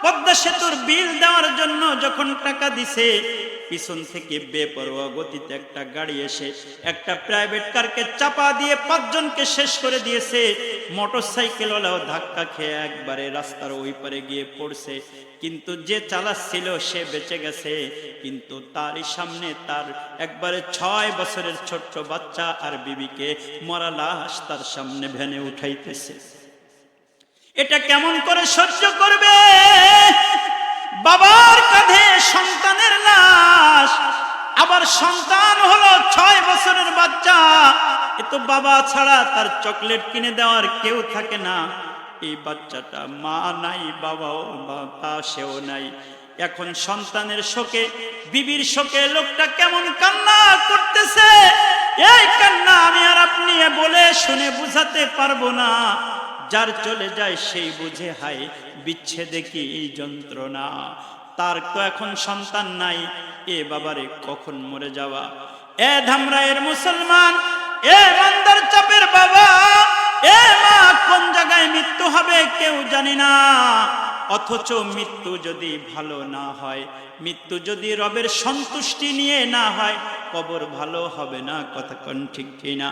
পদ্মা সেতুর বিল দেওয়ার জন্য যখন টাকা দিছে, পিছন থেকে বেপরোয়া গতিতে একটা গাড়ি এসে একটা প্রাইভেট কারকে চাপা দিয়ে 5 জনকে শেষ করে দিয়েছে। মোটরসাইকেলওয়ালাও ধাক্কা খেয়ে একবারে রাস্তার ওই পারে গিয়ে পড়ছে, কিন্তু যে চালাচ্ছিল সে বেঁচে গেছে। কিন্তু তারই সামনে তার একবারে 6 বছরের ছোট্ট বাচ্চা আর বিবিকে মরা লাশ তার সামনে ভ্যানে উঠাইতেছে। এটা কেমন করে সহ্য করবে? বাবার কাঁধে সন্তানের লাশ, আবার সন্তান হলো 6 বছরের বাচ্চা, এ তো বাবা ছাড়া তার চকলেট কিনে দেওয়ার কেউ থাকে না। এই বাচ্চাটা মা নাই, বাবাও সেও নাই। এখন সন্তানের শোকে, বিবির শোকে লোকটা কেমন কান্না করতেছে। এই কান্না আমি আর আপনি বলে শুনে বুঝাতে পারবো না। যার চলে যায় সেই বুঝে, হায় বিচ্ছেদে কি এই যন্ত্রণা। তার তো এখন সন্তান নাই, এ বাবারে কখন মরে যাওয়া। এ ধামরাইয়ের মুসলমান, এ বান্দার চাপের বাবা, এ মা, কোন জায়গায় মৃত্যু হবে কেউ জানি না। অথচ মৃত্যু যদি ভালো না হয়, মৃত্যু যদি রবের সন্তুষ্টি নিয়ে না হয়, কবর ভালো হবে না। কথা কোন ঠিক কিনা?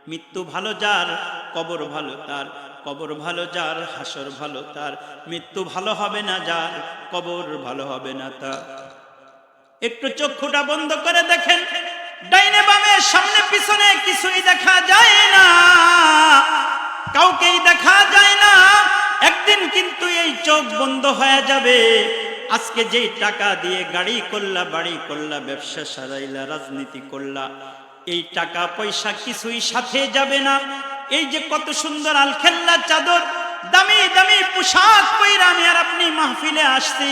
মৃত্যু ভালো যার, কবর ভালো তার। কবর ভালো যার, হাসর ভালো তার। মৃত্যু ভালো হবে না যার, কবর ভালো হবে না তার। একটু চক্ষুটা বন্ধ করে দেখেন, ডাইনে বামে সামনে পিছনে কিছুই দেখা যায় না, কাউকেই দেখা যায় না। একদিন কিন্তু এই চোখ বন্ধ হয়ে যাবে। আজকে যেই টাকা দিয়ে গাড়ি করলা, বাড়ি করলা, ব্যবসা সাজাইলা, রাজনীতি করলা, এই টাকা পয়সা কিছুই সাথে যাবে না। এই যে কত সুন্দর আলখেল্লা চাদর, দামি দামি পোশাক পইরা আমি আর আপনি মাহফিলে আসছি,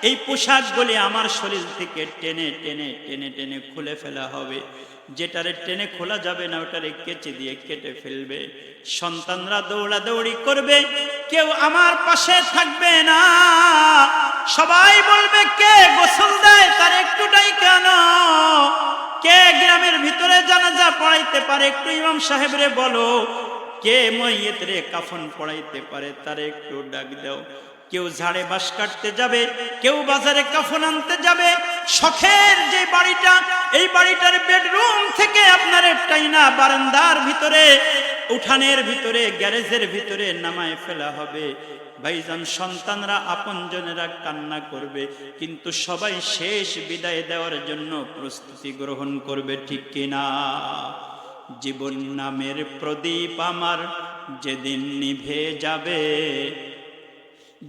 এই পোশাকগুলি আমার শরীর থেকে টেনে টেনে টেনে টেনে খুলে ফেলা হবে। যেটারে টেনে খোলা যাবে না, ওটারে কেচে দিয়ে কেটে ফেলবে। সন্তানরা দৌড়াদৌড়ি করবে, কেউ আমার পাশে থাকবে না। সবাই বলবে, কে গোসল দেয় তার একটুটাই কেন, কে গ্রামের ভিতরে জানাজা পড়াইতে পারে একটু ইমাম সাহেবরে বলো, কে মইয়েতরে কাফন পড়াইতে পারে তার একটু ডাক দাও। কেউ ঝাড়ে বাঁশ কাটতে যাবে, কেউ বাজারে কাফন আনতে যাবে। শখের যে বাড়িটা, এই বাড়িটার বেডরুম থেকে আপনার টাইনা বারান্দার ভিতরে, উঠানের ভিতরে, গ্যারেজের ভিতরে নামায় ফেলা হবে। ভাইজান, সন্তানরা আপনজনেরা কান্না করবে, কিন্তু সবাই শেষ বিদায় দেওয়ার জন্য প্রস্তুতি গ্রহণ করবে, ঠিক কিনা? জীবন নামের প্রদীপ আমার যেদিন নিভে যাবে,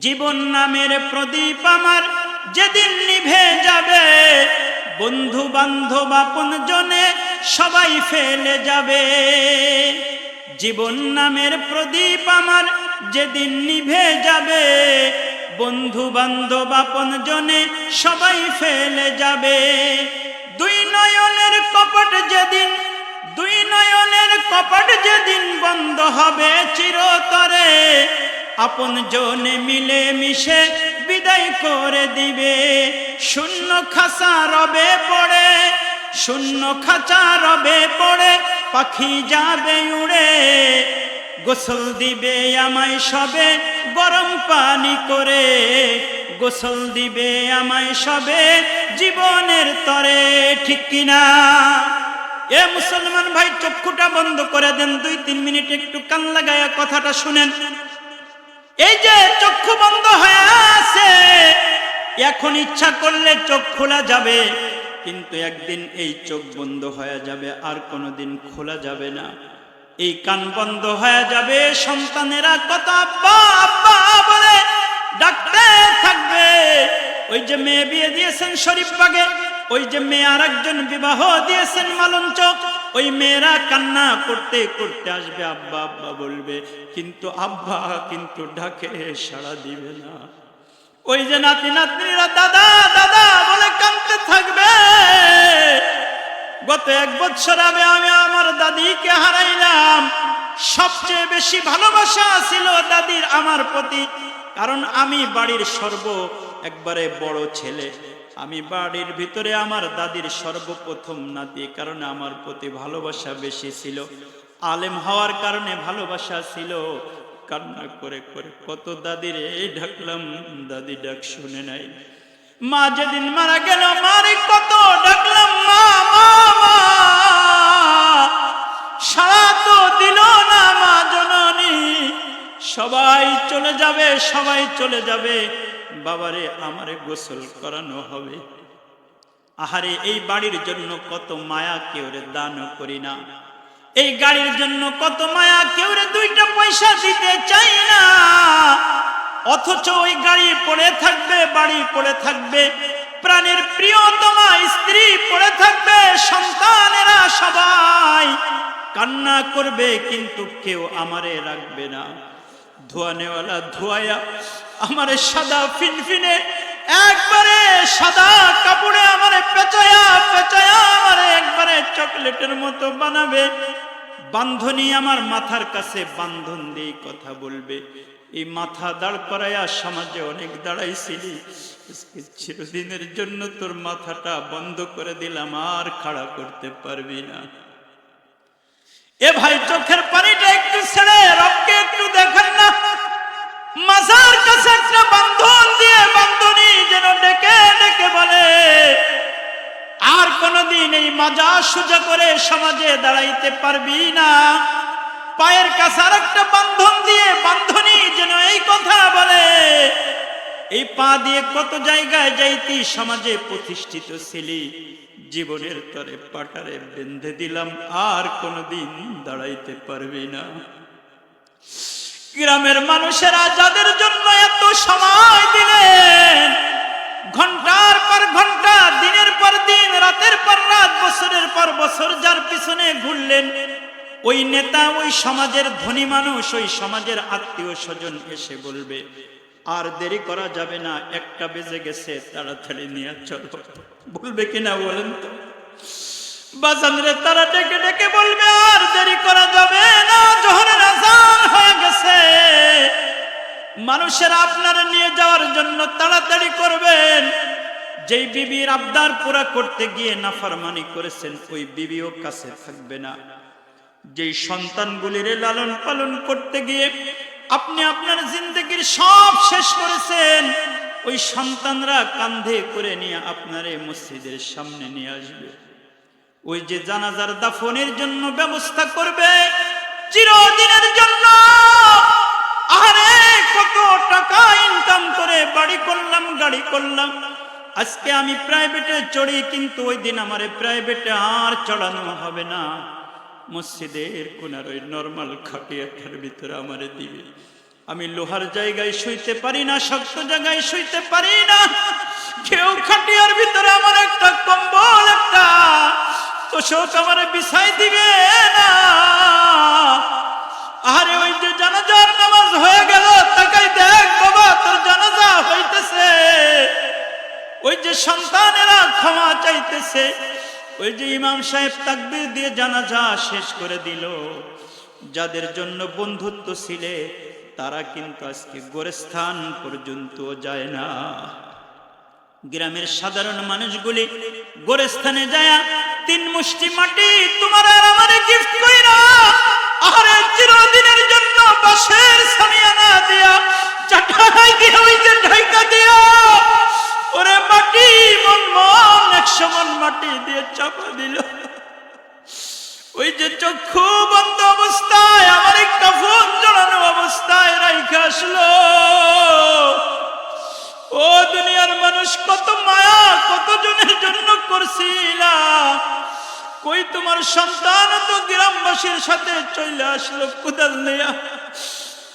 জীবন নামের প্রদীপ আমার যেদিন নিভে যাবে, বন্ধু বান্ধব আপন জনে সবাই ফেলে যাবে। জীবন নামের প্রদীপ আমার যেদিন নিভে যাবে, বন্ধু বান্ধব আপন জনে সবাই ফেলে যাবে। দুই নয়নের কপট যেদিন, দুই নয়নের কপট যেদিন বন্ধ হবে চিরতরে, আপন জনে মিলে মিশে বিদায় করে দিবে। শূন্য খাঁচা রবে পড়ে, শূন্য খাঁচা রবে পড়ে, পাখি যাবে উড়ে। গোসল দিবে আমায় সবে গরম পানি করে, গোসল দিবে আমায় সবে জীবনের তরে, ঠিক কিনা? এ মুসলমান ভাই, চক্ষুটা বন্ধ করে দেন, 2-3 মিনিট একটু কান লাগায়া কথাটা শুনেন। এই যে চক্ষু বন্ধ হয়ে আছে, এখন ইচ্ছা করলে চোখ খোলা যাবে, কিন্তু একদিন এই চোখ বন্ধ হয়ে যাবে, আর কোনোদিন খোলা যাবে না। এই কান বন্ধ হয়ে যাবে, সন্তানেরা কত আব্বা আব্বা বলে ডাকতে থাকবে। ওই যে মেয়ে বিয়ে দিয়েছেন শরীফবাগে, ওই যে মেয়ে আর একজন বিবাহ দিয়েছেন মালঞ্চ, ওই মেয়েরা কান্না করতে করতে আসবে, আব্বা আব্বা বলবে, কিন্তু আব্বা কিন্তু ডাকে সাড়া দিবে না। ওই যে নাতি নাতনিরা দাদা দাদা বলে কাঁদতে থাকবে। গত 1 বছর আগে আমি আমার দাদিকে হারাইলাম। সবচেয়ে বেশি ভালোবাসা ছিল দাদির আমার প্রতি, কারণ আমি বাড়ির একবারে বড় ছেলে। আমি বাড়ির ভিতরে আমার দাদির সর্বপ্রথম নাতি, কারণ আমার প্রতি ভালোবাসা বেশি ছিল। আলেম হওয়ার কারণে ভালোবাসা ছিল। কান্না করে করে কত দাদিরে ডাকলাম, দাদি ডাক শুনে নাই। মা যেদিন মারা গেল, মারে কত ডাকলাম, মা মা মা, সারা তো দিল না মা জননী। সবাই চলে যাবে, সবাই চলে যাবে, বাবারে আমারে গোসল করানো হবে। আহারে, এই বাড়ির জন্য কত মায়া, কেউ রে দান করি না। এই গাড়ির জন্য কত মায়া, কেউ রে 2টা পয়সা দিতে চাই না। অথচ ওই গাড়ি পড়ে থাকবে, বাড়ি পড়ে থাকবে, প্রাণের প্রিয়তমা স্ত্রী পড়ে থাকবে, সন্তানেরা সবাই কান্না করবে, কিন্তু কেউ আমারে রাখবে না। ধোয়ানেওয়ালা ধোয়ায়া আমারে সাদা ফিনফিনে একবারে সাদা কাপড়ে আমারে পেঁচায়া পেঁচায়া আমারে একবারে চকলেটের মতো বানাবে। বান্ধনী আমার মাথার কাছে বান্ধন দিয়ে কথা বলবে। এই মাথা দাঁড় করাইয়া সমাজে অনেক দাঁড়াইছিলি, চিরদিনের জন্য তোর মাথাটা বন্ধ করে দিলাম, আর খাড়া করতে পারবি না। এ ভাই, চোখের পানিটা একটু ছেড়ে রবকে একটু দেখেন না। মাজার কাছে একটা বান্ধন দিয়ে বান্ধনী যেন ডেকে ডেকে বলে, আর কোনদিন এই মাজা সোজা করে সমাজে দাঁড়াইতে পারবি না। পায়ের কাছে আর একটা বান্ধন দিয়ে বান্ধনী যেন এই কথা বলে, এই পা দিয়ে কত জায়গায় যাইতি, সমাজে প্রতিষ্ঠিত ছিলি, জীবনের তরে পাটারে বেঁধে দিলাম, আর কোনদিন দাঁড়াইতে পারবি না। গ্রামের মানুষেরা যাদের জন্য এত সময় দিলেন, ঘন্টার পর ঘন্টা, দিনের পর দিন, রাতের পর রাত, বছরের পর বছর যার পিছনে ঘুরলেন, ওই নেতা, ওই সমাজের ধনী মানুষ, ওই সমাজের আত্মীয় স্বজন এসে বলবে, আর দেরি করা যাবে না, 1টা বেজে গেছে, তাড়াতাড়ি নিয়ে চলো। বলবে কিনা বলেন তো? বাজানরে তারা ডেকে ডেকে বলবে, আর দেরি করা যাবে না, জোহরের আযান হয়ে গেছে। মানুষেরা আপনারা নিয়ে যাওয়ার জন্য তাড়াতাড়ি করবেন। যেই বিবির আবদার পুরা করতে গিয়ে নাফরমানি করেছেন, ওই বিবিও কাছে থাকবে না। যেই সন্তানগুলিরে লালন পালন করতে গিয়ে আপনি আপনার জিন্দেগির সব শেষ করেছেন, ওই সন্তানরা কাঁধে করে নিয়ে আপনারে মসজিদের সামনে নিয়ে আসবে। ওই যে জানাজার দাফনের জন্য ব্যবস্থা করবে চিরদিনের জন্য। আরে কত টাকা ইনকাম করে বাড়ি করলাম, গাড়ি করলাম, আজকে আমি প্রাইভেটে চড়ি, কিন্তু ওই দিন আমারে প্রাইভেটে আর চড়ানো হবে না। মসজিদের কোনার ওই নরমাল খাটিয়াটার ভিতরে আমারে দিবে। আমি লোহার জায়গায় শুইতে পারি না, শক্ত জায়গায় শুইতে পারি না, কেউ খাটিয়ার ভিতরে আমার একটা কম্বল, একটা তোষক আমারে বিছাই দিবে না। আরে ওই যে জানাজার নামাজ হয়ে গেল, তাকাই দেখ বাবা, তোর জানাজা হইতেছে। ওই যে সন্তানেরা ক্ষমা চাইতেছে, ওই যে ইমাম সাহেব তাকবীর দিয়ে জানাজা শেষ করে দিল। যাদের জন্য বন্ধুত্ব ছিলে, তারা কিন্তু আজকে গোরস্থান পর্যন্ত যায় না। গ্রামের সাধারণ মানুষগুলি গোরস্থানে যায় 3 মুষ্টি মাটি তোমার আর আমারে গিফট কইরা, আরে চিরদিনের জন্য বাঁশের সামিয়ানা দিয়া, চাটাই দিয়া, ওই যে ঢাইকা দিয়া, ওরে মাটি মন মন 100 মন মাটি দিয়ে চাপা দিল। ওই যে চক্ষু বন্ধ অবস্থায় আমার একটা ফোন জড়ানো অবস্থায় রাইখা আসলো। ও দুনিয়ার মানুষ, কত মায়া কত জনের জন্য করছিলা, কই তোমার সন্তান তো গ্রামবাসীর সাথে চলে আসলো কোদাল নিয়া।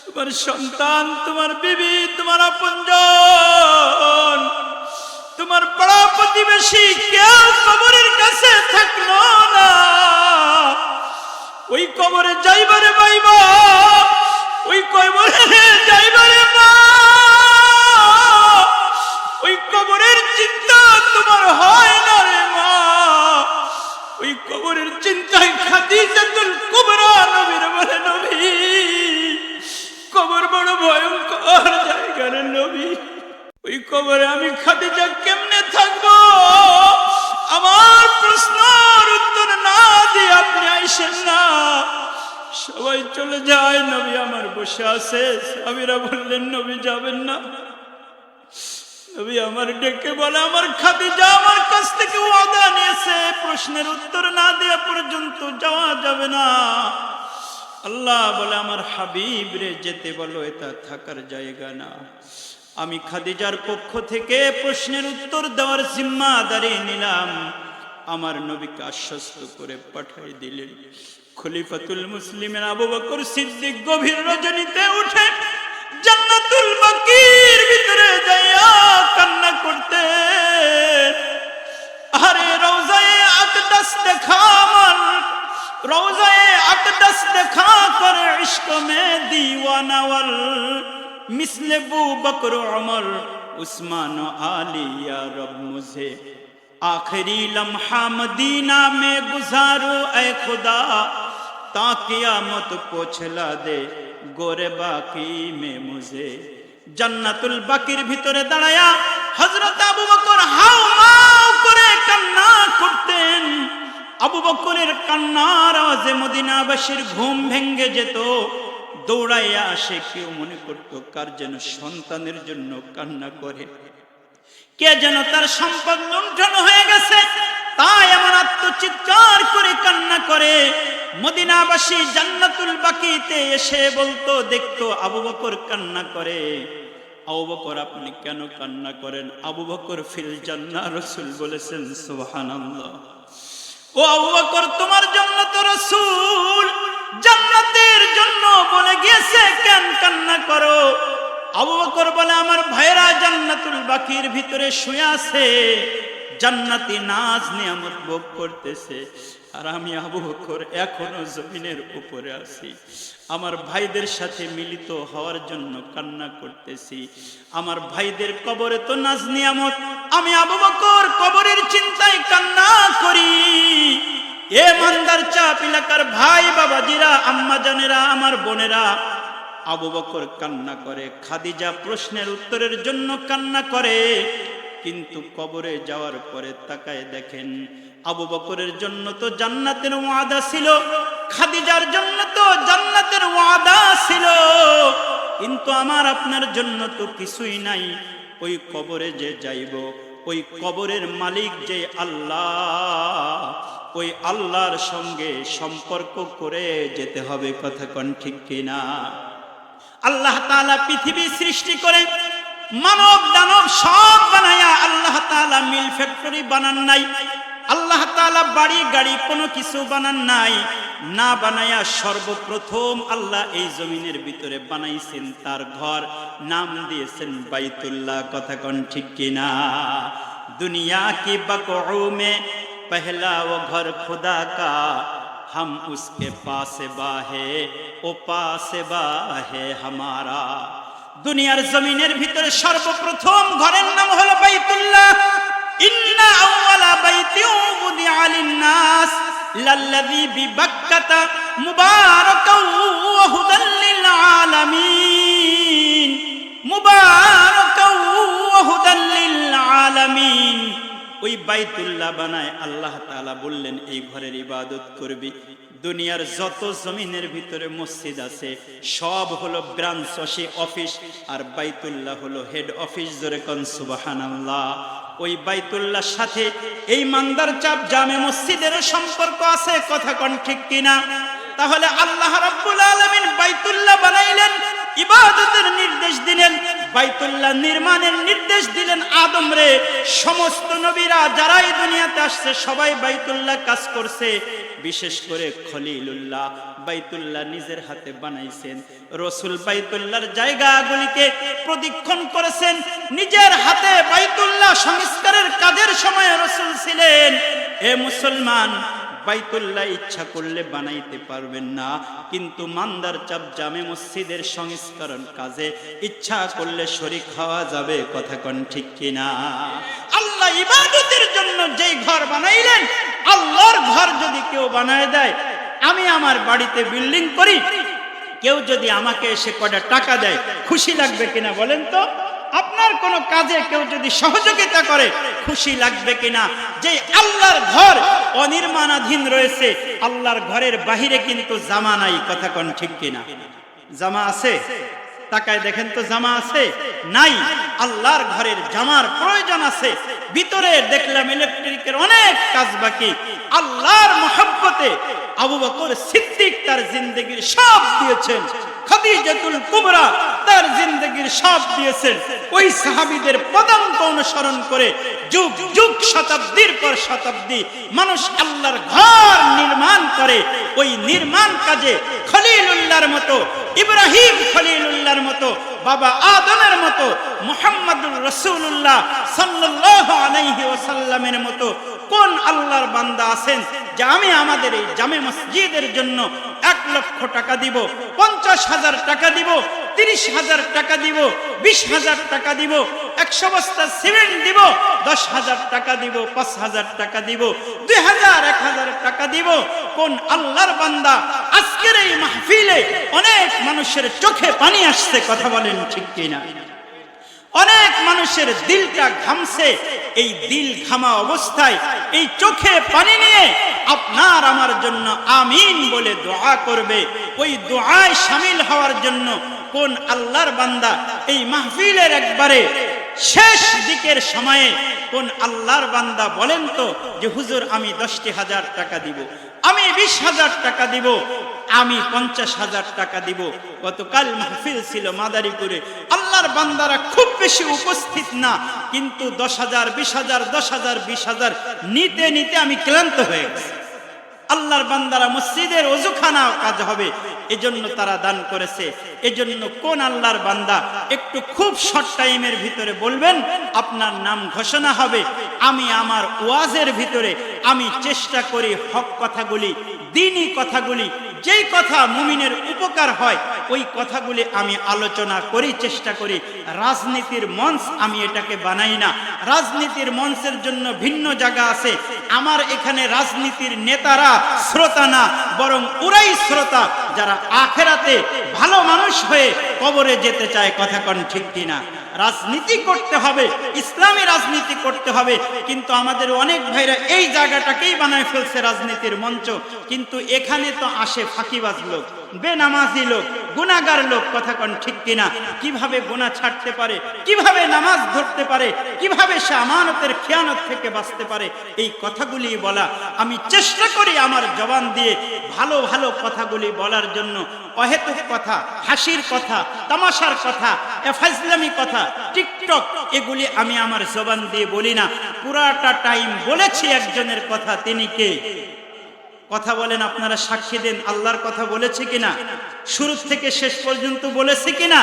তোমার সন্তান, তোমার বিবি, তোমার আপনজন, তোমার পাড়া প্রতিবেশী কেউ কবরের কাছে থাকলো না। ওই কবরে যাইবারে পাইবা, ওই কবরে যাইবারে মা, ওই কবরের চিন্তা তোমার হয় না রে মা। ওই কবরের চিন্তায় খাদিজাতুল কুবরা নবীর বলে, নবী কবর বড় ভয়ঙ্কর জায়গা রে নবী, ওই কবরে আমি খাদিজা কেমনে থাকবো? আমার প্রশ্নের উত্তর না দিয়ে আপনি আইসেন না। সবাই চলে যায়, নবী আমার বসে আছে। সাহাবীরা বললেন, নবী যাবেন না? নবী আমার ডেকে বলে, আমার খাদিজা আমার কাছ থেকে ওয়াদা নিয়েছে, প্রশ্নের উত্তর না দেওয়া পর্যন্ত যাওয়া যাবে না। আল্লাহ বলে, আমার হাবিব রে যেতে বলো, এটা থাকার জায়গা না। আমি খাদিজার পক্ষ থেকে প্রশ্নের উত্তর দেওয়ার জিম্মাদারি নিলাম। আমার নবীকে আশ্বস্ত করে পাঠিয়ে দিলেন। খলিফাতুল মুসলিমিন আবু বকর সিদ্দিক গভীর রজনীতে উঠে জান্নাতুল বাকির ভিতরে যাইয়া কান্না করতে। আকদাস দেখা আমার রওজায়ে আকদাস দেখা করে ইশক মে दीवाना वल मिसले अबू बकर उमर उस्मान आली या रब मुझे आखिरी लम्हा मदीना में गुजारो ऐ खुदा ता क़यामत पहुंचला दे गोरे बाकी में मुझे জান্নাতুল বাকির ভিতরে দাঁড়ায়া হযরত আবু বকর হাউমাউ করে কান্না করতেন। আবু বকরের কান্নার আওয়াজে মদিনাবাসীর ঘুম ভেঙে যেত। দৌড়াইয়া আসে, কেউ মনে করত কার যেন সন্তানের জন্য কান্না করে, কে যেন তার সম্পদ লুণ্ঠন হয়ে গেছে, তাই এমন আত্মচিৎকার করে কান্না করে। মদিনাবাসী জান্নাতুল বাকিতে এসে বলতো, দেখতো আবু বকর কান্না করে। আবু বকর আপনি কেন কান্না করেন? আবু বকর ফিল জান্নাহ, রাসূল বলেছেন সুবহানাল্লাহ। ও আবু বকর তোমার জন্য তো রাসূল জান্নাতের জন্য বলে গিয়েছে, কেন কান্না করো? আবু বকর বলে আমার ভাইরা জান্নাতুল বাকির ভিতরে শুয়ে আছে, জান্নাতি নাজ নিয়ামত ভোগ করতেছে, আর আমি আবু বকর এখনো জমিনের উপরে আছি। আমার ভাইদের সাথে মিলিত হওয়ার জন্য কান্না করতেছি। আমার ভাইদের কবরে তো নাজ নিয়ামত, আমি আবু বকর কবরের চিন্তায় কান্না করি। এ মান্দার চাপ এলাকার ভাই বাবাজিরা, আম্মা জানেরা, আমার বোনেরা, আবু বকর কান্না করে। খাদিজা প্রশ্নের উত্তরের জন্য কান্না করে, কিন্তু কবরে যাওয়ার পরে তাকায় দেখেন আবু বকরের জন্য তো জান্নাতের ওয়াদা ছিল, খাদিজার জন্য তো জান্নাতের ওয়াদা ছিল, কিন্তু আমার আপনার জন্য তো কিছুই নাই। ওই কবরে যে যাইব, ওই কবরের মালিক যে আল্লাহ, ওই আল্লাহর সঙ্গে সম্পর্ক করে যেতে হবে। কথা কোন ঠিক কিনা? আল্লাহ তাআলা পৃথিবী সৃষ্টি করে মানব দানব সব বানায়া আল্লাহ তাআলা মিল ফ্যাক্টরি বানান নাই, আল্লাহ তাআলা বাড়ি গাড়ি কোনো কিছু বানান নাই। না বানায়া সর্বপ্রথম আল্লাহ এই জমিনের ভিতরে বানাইছেন তার ঘর, নাম দিয়েছেন বাইতুল্লাহ। কথা কোন ঠিক কিনা? দুনিয়া কি বকউ মে पहला वो घर खुदा का, हम उसके पास बाहे ओ पास बाहे हमारा। দুনিয়ার জমিনের ভিতরে সর্বপ্রথম ঘরের নাম হলো বাইতুল্লাহ। ইন্না আউওয়ালা বাইতি উদিআ লিন-নাস লাল্লাযী বিবাক্কাতা মুবারাকাও ওয়া হুদাল লিল আলামিন, মুবারাকাও ওয়া হুদাল লিল আলামিন। ওই বাইতুল্লাহ বানায় আল্লাহ তাআলা বললেন এই ঘরের ইবাদত করবি। দুনিয়ার যত জমিনের ভিতরে মসজিদ আছে সব হলো ব্রাঞ্চ অফিস, আর বাইতুল্লাহ হলো হেড অফিস। জোরে কোন সুবহানাল্লাহ। ওই বাইতুল্লাহর সাথে এই মান্দার চাপ জামে মসজিদেরও সম্পর্ক আছে। কথা কোন ঠিক কিনা? তাহলে আল্লাহ রাব্বুল আলামিন বাইতুল্লাহ বানাইলেন, ইবাদতের নির্দেশ দিলেন, বাইতুল্লাহ নির্মাণের নির্দেশ দিলেন আদম রে। সমস্ত নবীরা যারা এই দুনিয়াতে আসছে সবাই বাইতুল্লাহ কাজ করছে। বিশেষ করে খলিলুল্লাহ বাইতুল্লাহ নিজের হাতে বানাইছেন। রাসূল বাইতুল্লাহর জায়গাগুলিকে প্রদক্ষিণ করেছেন নিজের হাতে। বাইতুল্লাহ সংস্কারের কাজের সময় রাসূল ছিলেন। এ মুসলমান, বাইতুল্লাহ ইচ্ছা করলে বানাইতে পারবেন না, কিন্তু মান্দার চাপ জামে মসজিদের সংস্করণ কাজে ইচ্ছা করলে শরীক হওয়া যাবে। কথা কোন ঠিক কিনা? আল্লাহ ইবাদতের জন্য যেই ঘর বানাইলেন, আল্লাহর ঘর যদি কেউ বানায় দেয়, আমি আমার বাড়িতে বিল্ডিং করি, কেউ যদি আমাকে এসে কটা টাকা দেয়, খুশি লাগবে কিনা বলেন তো? আপনার কোন কাজে কেউ যদি সহযোগিতা করে, খুশি লাগবে কিনা? যে আল্লাহর ঘর অনির্মাণাধীন রয়েছে, আল্লাহর ঘরের বাহিরে কিন্তু জামা নাই। কথা কোন ঠিক কিনা? জামা আছে? তাকায় দেখেন তো, জামা আছে? নাই। আল্লাহর ঘরের জামার প্রয়োজন আছে। ভিতরে দেখলাম ইলেকট্রিকের অনেক কাজ বাকি। আল্লাহর মহব্বতে আবু বকর সিদ্দিক তার জিন্দেগির সব দিয়েছেন। খাদিজাতুল কুবরা তার জিন্দেগির সব দিয়েছেন। ওই সাহাবীদের পদাঙ্ক অনুসরণ করে যুগ যুগ শতাব্দীর পর শতাব্দী মানুষ আল্লাহর ঘর নির্মাণ করে। ওই নির্মাণ কাজে খলিলুল্লাহর মতো, ইব্রাহিম খলিলুল্লাহর মতো, বাবা আদমের মতো, মুহাম্মদুর রাসূলুল্লাহ সাল্লাল্লাহু আলাইহি ওয়াসাল্লামের মতো কোন আল্লাহর বান্দা আছেন যে আমি আমাদের এই জামে মসজিদের জন্য 1 লক্ষ টাকা দিব, 50,000 টাকা দিব, 30,000 টাকা দিব, 20,000 টাকা দিব, 100 বস্তা সিমেন্ট দিব, 10,000 টাকা দিব, 5,000 টাকা দিব, 2,000 1,000 টাকা দিব? কোন আল্লাহর বান্দা? আজকের এই মাহফিলে অনেক মানুষের চোখে পানি আসছে, কথা বলেন ঠিক কিনা? অনেক মানুষের দিলটা ঘামছে। এই দিল ঘামা অবস্থায় এই চোখে পানি নিয়ে আপনার আমার জন্য আমিন বলে দোয়া করবে। ওই দোয়ায় শামিল হওয়ার জন্য কোন আল্লাহর বান্দা এই মাহফিলের একবারে শেষ দিকের সময়ে কোন আল্লাহর বান্দা বলেন তো যে হুজুর আমি 10,000 টাকা দিব, আমি 20,000 টাকা দিব, আমি 50,000 টাকা দিব? গতকাল মাহফিল ছিল মাদারীপুরে, আল্লাহর বান্দারা খুব বেশি উপস্থিত না, কিন্তু 10,000 20,000 10,000 20,000 নিতে নিতে আমি ক্লান্ত হয়ে গেছি। আল্লাহর বান্দারা মসজিদের ওযুখানা কাজ হবে এজন্য তারা দান করেছে। এজন্য কোন আল্লাহর বান্দা একটু খুব শর্ট টাইমের ভিতরে বলবেন, আপনার নাম ঘোষণা হবে। আমি আমার ওয়াজের ভিতরে আমি চেষ্টা করি হক কথাগুলি, দ্বীনি কথাগুলি, যেই কথা মুমিনের উপকার হয় ওই কথাগুলি আমি আলোচনা করি, চেষ্টা করি। রাজনীতির মঞ্চ আমি এটাকে বানাই না। রাজনীতির মঞ্চের জন্য ভিন্ন জায়গা আছে। আমার এখানে রাজনীতির নেতারা শ্রোতা না, বরং ওরাই শ্রোতা যারা আখেরাতে ভালো মানুষ হয়ে কবরে যেতে চায়, কথা কন ঠিক কিনা? রাজনীতি করতে হবে, ইসলামী রাজনীতি করতে হবে, কিন্তু আমাদের অনেক ভাইরা এই জায়গাটাকেই বানায় ফেলছে রাজনীতির মঞ্চ। কিন্তু এখানে তো আসে ফাঁকিবাজ লোক, বেনামাজি লোক, গুনাহগার লোক, কথা কন ঠিক কিনা? কিভাবে গুনাহ ছাড়তে পারে, কিভাবে নামাজ ধরতে পারে, কিভাবে সে আমানতের খেয়ানত থেকে বাঁচতে পারে, এই কথাগুলি বলা। আমি চেষ্টা করি আমার জবান দিয়ে ভালো ভালো কথাগুলি বলার জন্য। অহেতুক কথা, হাসির কথা, তামাশার কথা, ফাজলামি কথা, টিকটক, এগুলি আমি আমার জবান দিয়ে বলি না। পুরাটা টাইম বলেছি একজনের কথা। তিনি কে? কথা বলেন, আপনারা সাক্ষী দেন। আল্লাহর কথা বলেছে কিনা? শুরু থেকে শেষ পর্যন্ত বলেছে কিনা?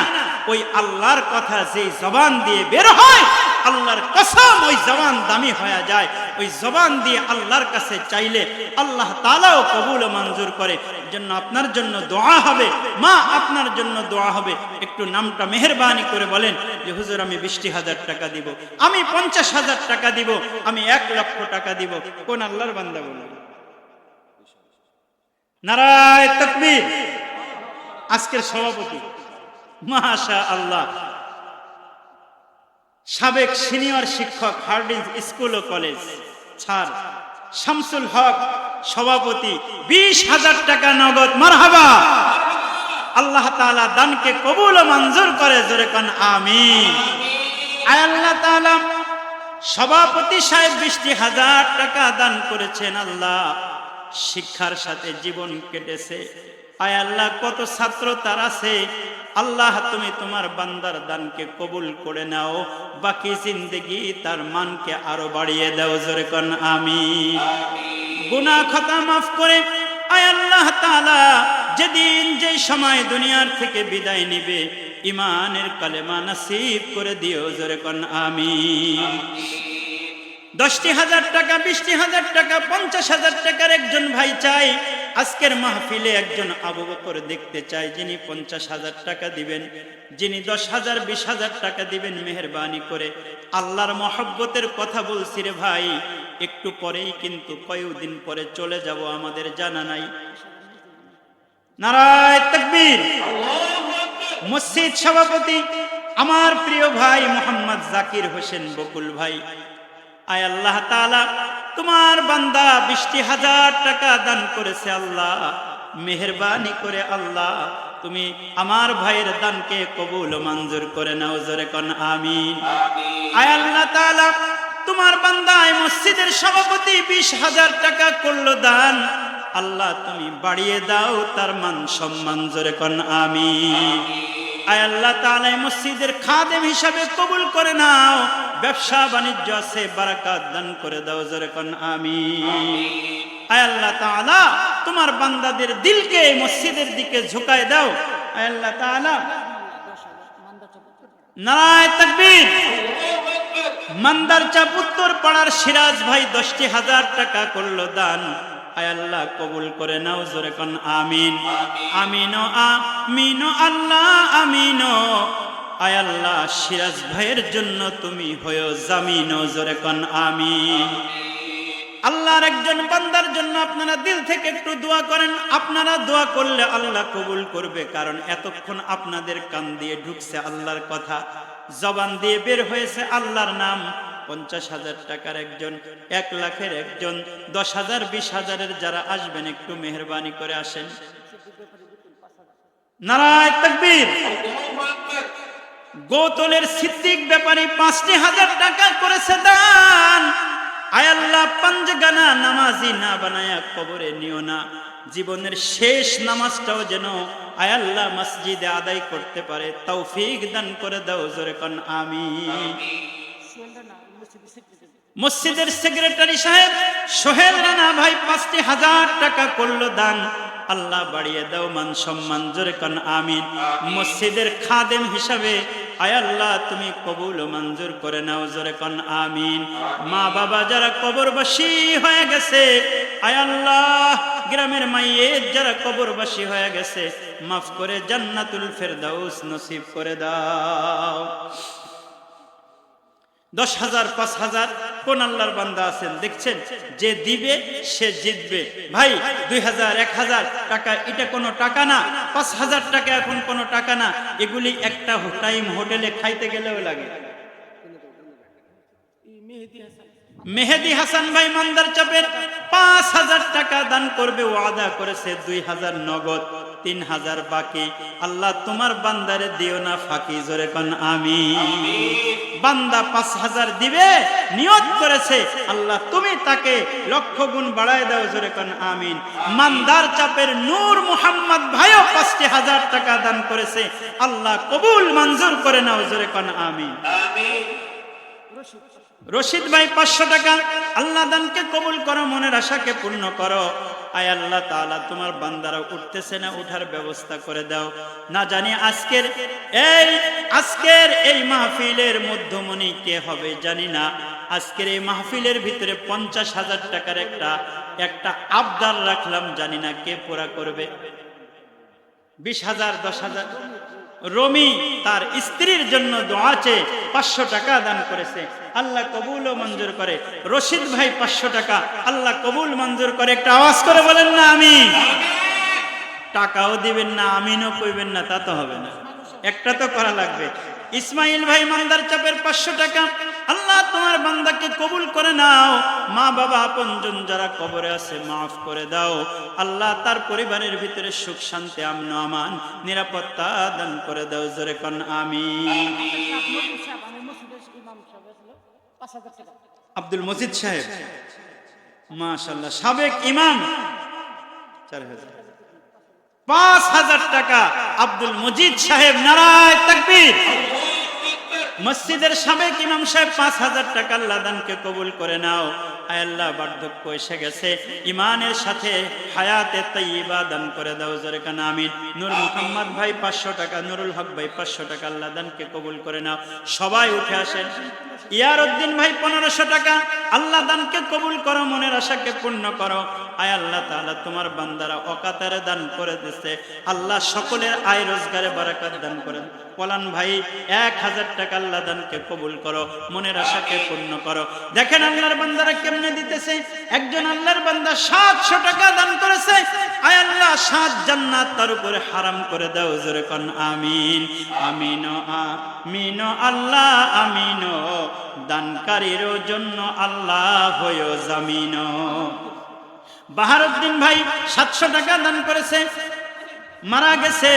ওই আল্লাহর কথা যেই জবান দিয়ে বের হয়, আল্লাহর কসম ওই জবান দামি হয়ে যায়। ওই জবান দিয়ে আল্লাহর কাছে চাইলে আল্লাহ তাআলাও কবুল ও মঞ্জুর করে। জন্য আপনার জন্য দোয়া হবে, মা আপনার জন্য দোয়া হবে। একটু নামটা মেহেরবানি করে বলেন যে হুজুর আমি 20,000 টাকা দিব, আমি 50,000 টাকা দিব, আমি 1 লক্ষ টাকা দিব। কোন আল্লাহর বান্দা বলুন? নারায়ে তাকবীর। আজকের সভাপতি মাশাআল্লাহ সাবেক সিনিয়র শিক্ষক, হার্ডিঞ্জ স্কুল ও কলেজ, স্যার শামসুল হক সভাপতি, 20,000 টাকা নগদ। মারহাবা। আল্লাহ তাআলা দানকে কবুল ও মঞ্জুর করে, জোরে কোন আমিন। আয় আল্লাহ তাআলা, সভাপতি সাহেব 20,000 টাকা দান করেছেন। আল্লাহ শিক্ষার সাথে জীবন কেটেছে। আয় আল্লাহ কত ছাত্র তার আছে, আল্লাহ তুমি তোমার বান্দার দানকে কবুল করে নাও, বাকি জিন্দেগি তার মানকে আরো বাড়িয়ে দাও, জোরে কোন আমিন। গুনাহ খাতা মাফ করে আয় আল্লাহ তাআলা যেদিন যেই সময় দুনিয়ার থেকে বিদায় নিবে, ইমানের কালেমা নসিব করে দিও, জোরে কোন আমিন। 10,000 টাকা, 20,000 টাকা, 50,000 টাকার একজন ভাই চাই আজকের মাহফিলে একজন আবু বকর দেখতে চাই, যিনি 50,000 টাকা দিবেন, যিনি 10,000 20,000 টাকা দিবেন। মেহেরবানি করে আল্লাহর মহব্বতের কথা বলছি রে ভাই, একটু পরেই কিন্তু কয়েকদিন পরে চলে যাব, আমাদের জানা নাই। নারায়ে তাকবীর। মসজিদ সভাপতি আমার প্রিয় ভাই মোহাম্মদ জাকির হোসেন বকুল ভাই, আয় আল্লাহ তাআলা তোমার বান্দা 20,000 টাকা দান করেছে। আল্লাহ মেহেরবানি করে আল্লাহ তুমি আমার ভাইয়ের দানকে কবুল ও মঞ্জুর করে নাও, জোরে কোন আমিন। আয় আল্লাহ তাআলা তোমার বান্দা এই মসজিদের সভাপতি 20,000 টাকা করলো দান, আল্লাহ তুমি বাড়িয়ে দাও তার মান সম্মান, জোরে কোন আমিন। আয় আল্লাহ তাআলা এই মসজিদের খাদেম হিসাবে কবুল করে নাও, ব্যবসা বাণিজ্য আছে বারাকাত দান করে দাও, জোরে কোন আমিন। আয় আল্লাহ তাআলা তোমার বান্দাদের দিলকে এই মসজিদের দিকে ঝুঁকায় দাও। আয় আল্লাহ তাআলা নারায়ে তাকবীর। মান্দার চাপ উত্তর পাড়ার সিরাজ ভাই 10,000 টাকা করলো দান। আয় আল্লাহ কবুল করে নাও, জোরে কোন আমিন। আমিন আমিন আল্লাহ আমিন। আয় আল্লাহ সিরাজ ভাইয়ের জন্য তুমি হয়ো জামিন, জোরে কোন আমিন। আল্লাহর একজন বান্দার জন্য আপনারা দিল থেকে একটু দোয়া করেন। আপনারা দোয়া করলে আল্লাহ কবুল করবে, কারণ এতক্ষণ আপনাদের কান দিয়ে ঢুকছে আল্লাহর কথা, জবান দিয়ে বের হয়েছে আল্লাহর নাম। 50,000 টাকার একজন, 1 লাখের একজন, 10,000 20,000-এর যারা আসবেন একটু মেহরবানি করে আসেন। নারায়ে তাকবীর। গোতলের সিদ্দিক ব্যাপারী 5,000 টাকা করেছে দান। আয় আল্লাহ পাঞ্জগানা নামাজি না বানায়া কবরে নিও না, জীবনের শেষ নামাজটাও যেন আয় আল্লাহ মসজিদে আদায় করতে পারে তৌফিক দান করে দাও, জোরে কোন আমিন। মসজিদের সেক্রেটারি সাহেব সোহেল রানা ভাই 5,000 টাকা করলো দান। আল্লাহ বাড়িয়ে দাও মান সম্মান, জোরে কোন আমিন। মসজিদের খাদেম হিসাবে আয় আল্লাহ তুমি কবুল ও মঞ্জুর করে নাও, জোরে কোন আমিন। মা বাবা যারা কবরবাসী হয়ে গেছে, আয় আল্লাহ গ্রামের মাইয়ের যারা কবরবাসী হয়ে গেছে, মাফ করে জান্নাতুল ফেরদাউস নসিব করে দাও। 10,000 5,000 কোন আল্লাহর বান্দা আছেন দেখছেন, যে দিবে সে জিতবে। ভাই 2,000 1,000 টাকা এটা কোনো টাকা না, 5,000 টাকা এখন কোনো টাকা না, এগুলি একটা টাইম হোটেলে খাইতে গেলেও লাগে। মেহেদি হাসান ভাই মান্দার চাপের 5,000 টাকা দান করবে, ওয়াদা করেছে 2,000 নগদ, 3,000 বাকি। আল্লাহ তোমার বান্দারে দিও না ফাঁকি, জোরে কোন আমিন। বান্দা 5,000 দিবে নিয়ত করেছে, আল্লাহ তুমি তাকে লক্ষ গুণ বাড়ায় দাও, জোরে কোন আমিন। মান্দার চাপের নূর মুহাম্মদ ভাইও 5,000 টাকা দান করেছে, আল্লাহ কবুল মঞ্জুর করে নাও, জোরে কোন আমিন। রশিদ ভাই 500 টাকা, আল্লাহ দানকে কবুল করো, মনের আশাকে পূর্ণ করো। আয় আল্লাহ তাআলা তোমার বান্দারা উঠতেছে না, উঠার ব্যবস্থা করে দাও। না জানি আজকের এই মাহফিলের মধ্যমণি কে হবে জানি না। আজকের এই মাহফিলের ভিতরে 50,000 টাকার একটা আবদার রাখলাম, জানি না কে পুরা করবে। 20,000 10,000 রমি তার স্ত্রীর জন্য দোয়া চেয়ে 500 টাকা দান করেছে, আল্লাহ কবুল ও মঞ্জুর করে। রশিদ ভাই 500 টাকা, আল্লাহ কবুল মঞ্জুর করে। একটা আওয়াজ করে বলেন না আমিন। টাকাও দিবেন না, আমিনও কইবেন না, তা তো হবে না, একটা তো করা লাগবে। ইসমাইল ভাই মান্দার চাপের 500 টাকা, আল্লাহ তোমার বান্দাকে কবুল করে নাও। মা বাবা আপনজন যারা কবরে আছে মাফ করে দাও। আল্লাহ তার পরিবারের ভিতরে সুখ শান্তি আমন আমান নিরাপত্তা দান করে দাও, জোরে কোন আমিন। আব্দুল মজিদ সাহেব মাশাআল্লাহ সাবেক ইমাম 4,000 5,000 টাকা আব্দুল মজিদ সাহেব, নারায়ে তাকবীর। মসজিদের সাবেক ইমাম সাহেব 5,000 টাকা, আল্লাহ দানকে কবুল করে নাও। আয় আল্লাহ বার্ধক্য এসে গেছে, ইমানের সাথে হায়াতে তাইয়্যিবা দান করে দাও, জোরে কোন আমিন। নূর মুহাম্মদ ভাই 500 টাকা, নুরুল হক ভাই 500 টাকা, আল্লাহ দানকে কবুল করে নাও। সবাই উঠে আসেন। ইয়ারউদ্দিন ভাই 1500 টাকা, আল্লাহ দানকে কবুল করো, মনের আশাকে পূর্ণ করো। আয় আল্লাহ তাআলা তোমার বান্দারা অকাতারে দান করে দিচ্ছে, আল্লাহ সকলের আয় রোজগারে বারাকাত দান করেন। পলান ভাই 1,000 টাকা, আল্লাহ দানকে কবুল করো, মনের আশাকে পূর্ণ করো। দেখেন আল্লাহর বান্দারা কেমনে দিতেছে। একজন আল্লাহর বান্দা 700 টাকা দান করেছে, আয় আল্লাহ 7 জান্নাত তার উপরে হারাম করে দাও, জোরে কোন আমিন। আমিন আমিন আল্লাহ আমিন, দানকারীর জন্য আল্লাহ হয়ো জামিন। বাহারউদ্দিন ভাই 700 টাকা দান করেছে, মারা গেছে।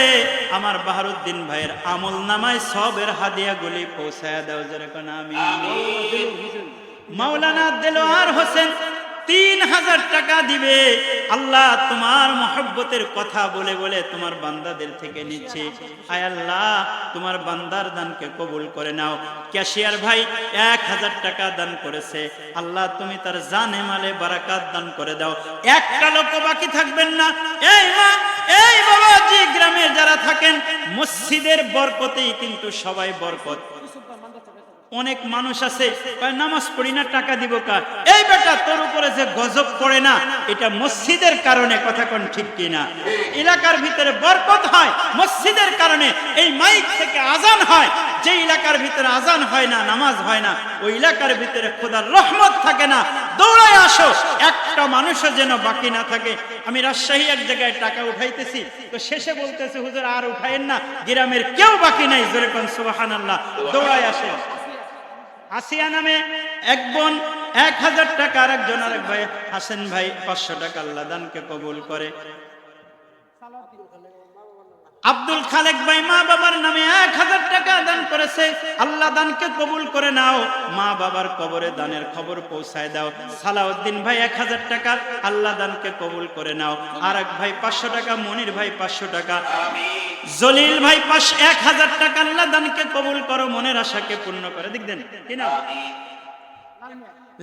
আমার বাহারউদ্দিন ভাইয়ের আমল নামায় সবের হাদিয়া গুলি পৌঁছায়া দাও, জোরে কোন আমিন। মাওলানা দেলোয়ার হোসেন 3,000 টাকা দিবে, আল্লাহ তোমার মহব্বতের কথা বলে বলে তোমার বান্দাদের থেকে নিচ্ছে, আয় আল্লাহ তোমার বান্দার দানকে কবুল করে নাও। ক্যাশিয়ার ভাই 1,000 টাকা দান করেছে, আল্লাহ তুমি তার জানে মালে বারাকাত দান করে দাও। একটা লোক বাকি থাকবেন না। এই মা এই বাবাজি গ্রামে যারা থাকেন, মসজিদের বরকতেই কিন্তু সবাই বরকত। অনেক মানুষ আছে কয় নামাজ পড়ি না টাকা দিব কার? এই বেটা তোর উপরে যে গজব পড়ে না এটা মসজিদের কারণে, কথা কোন ঠিক কিনা? এলাকার ভিতরে বরকত হয় মসজিদের কারণে, এই মাইক থেকে আজান হয়, যে এলাকার ভিতরে আজান হয় না, নামাজ হয় না, ওই এলাকার ভিতরে খোদার রহমত থাকে না। দৌড়ায় আসো, একটা মানুষও যেন বাকি না থাকে। আমি রাজশাহী এক জায়গায় টাকা উঠাইতেছি, তো শেষে বলতেছে হুজুর আর উঠাইেন না, গ্রামের কেউ বাকি নাই, জোরে কোন সুবহানাল্লাহ। দৌড়ায় আসে। আসিয়া নামে এক বোন 1000 টাকা, আর একজন আরেক ভাই হাসেন ভাই 500 টাকা আল্লাহ দানকে কবুল করে। আব্দুল খালেক ভাই মা বাবার নামে 1000 টাকা দান করেছে, আল্লাহ দানকে কবুল করে নাও, মা বাবার কবরে দানের খবর পৌঁছায় দাও। সালাউদ্দিন ভাই 1000 টাকা, আল্লাহ দানকে কবুল করে নাও। আর এক ভাই 500 টাকা, মনির ভাই 500 টাকা, জলিল ভাই 1000 টাকা, আল্লাহ দানকে কবুল করো, মনের আশাকে পূর্ণ করে। দেখ দেন কি নাম?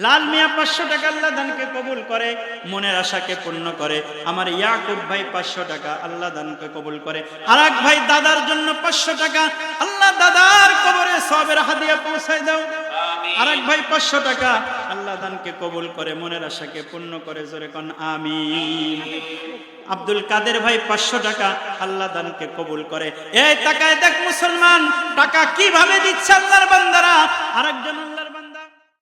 লাল মিয়া 500 টাকা, আল্লাহ দানকে কবুল করে, মনের আশাকে পূর্ণ করে। আমার ইয়াকুব ভাই 500 টাকা, আল্লাহ দানকে কবুল করে। আর এক ভাই দাদার জন্য 500 টাকা, আল্লাহ দাদার কবরে সওয়াবের হাদিয়া পৌঁছায় দাও। আর এক ভাই 500 টাকা, আল্লাহ দানকে কবুল করে, মনের আশাকে পূর্ণ করে, জোরে কোন আমিন। আব্দুল কাদের ভাই 500 টাকা, আল্লাহ দানকে কবুল করে। এই টাকায় দেখ মুসলমান, টাকা কিভাবে দিচ্ছে আল্লাহর বান্দারা। আরেকজন আল্লাহর বান্দা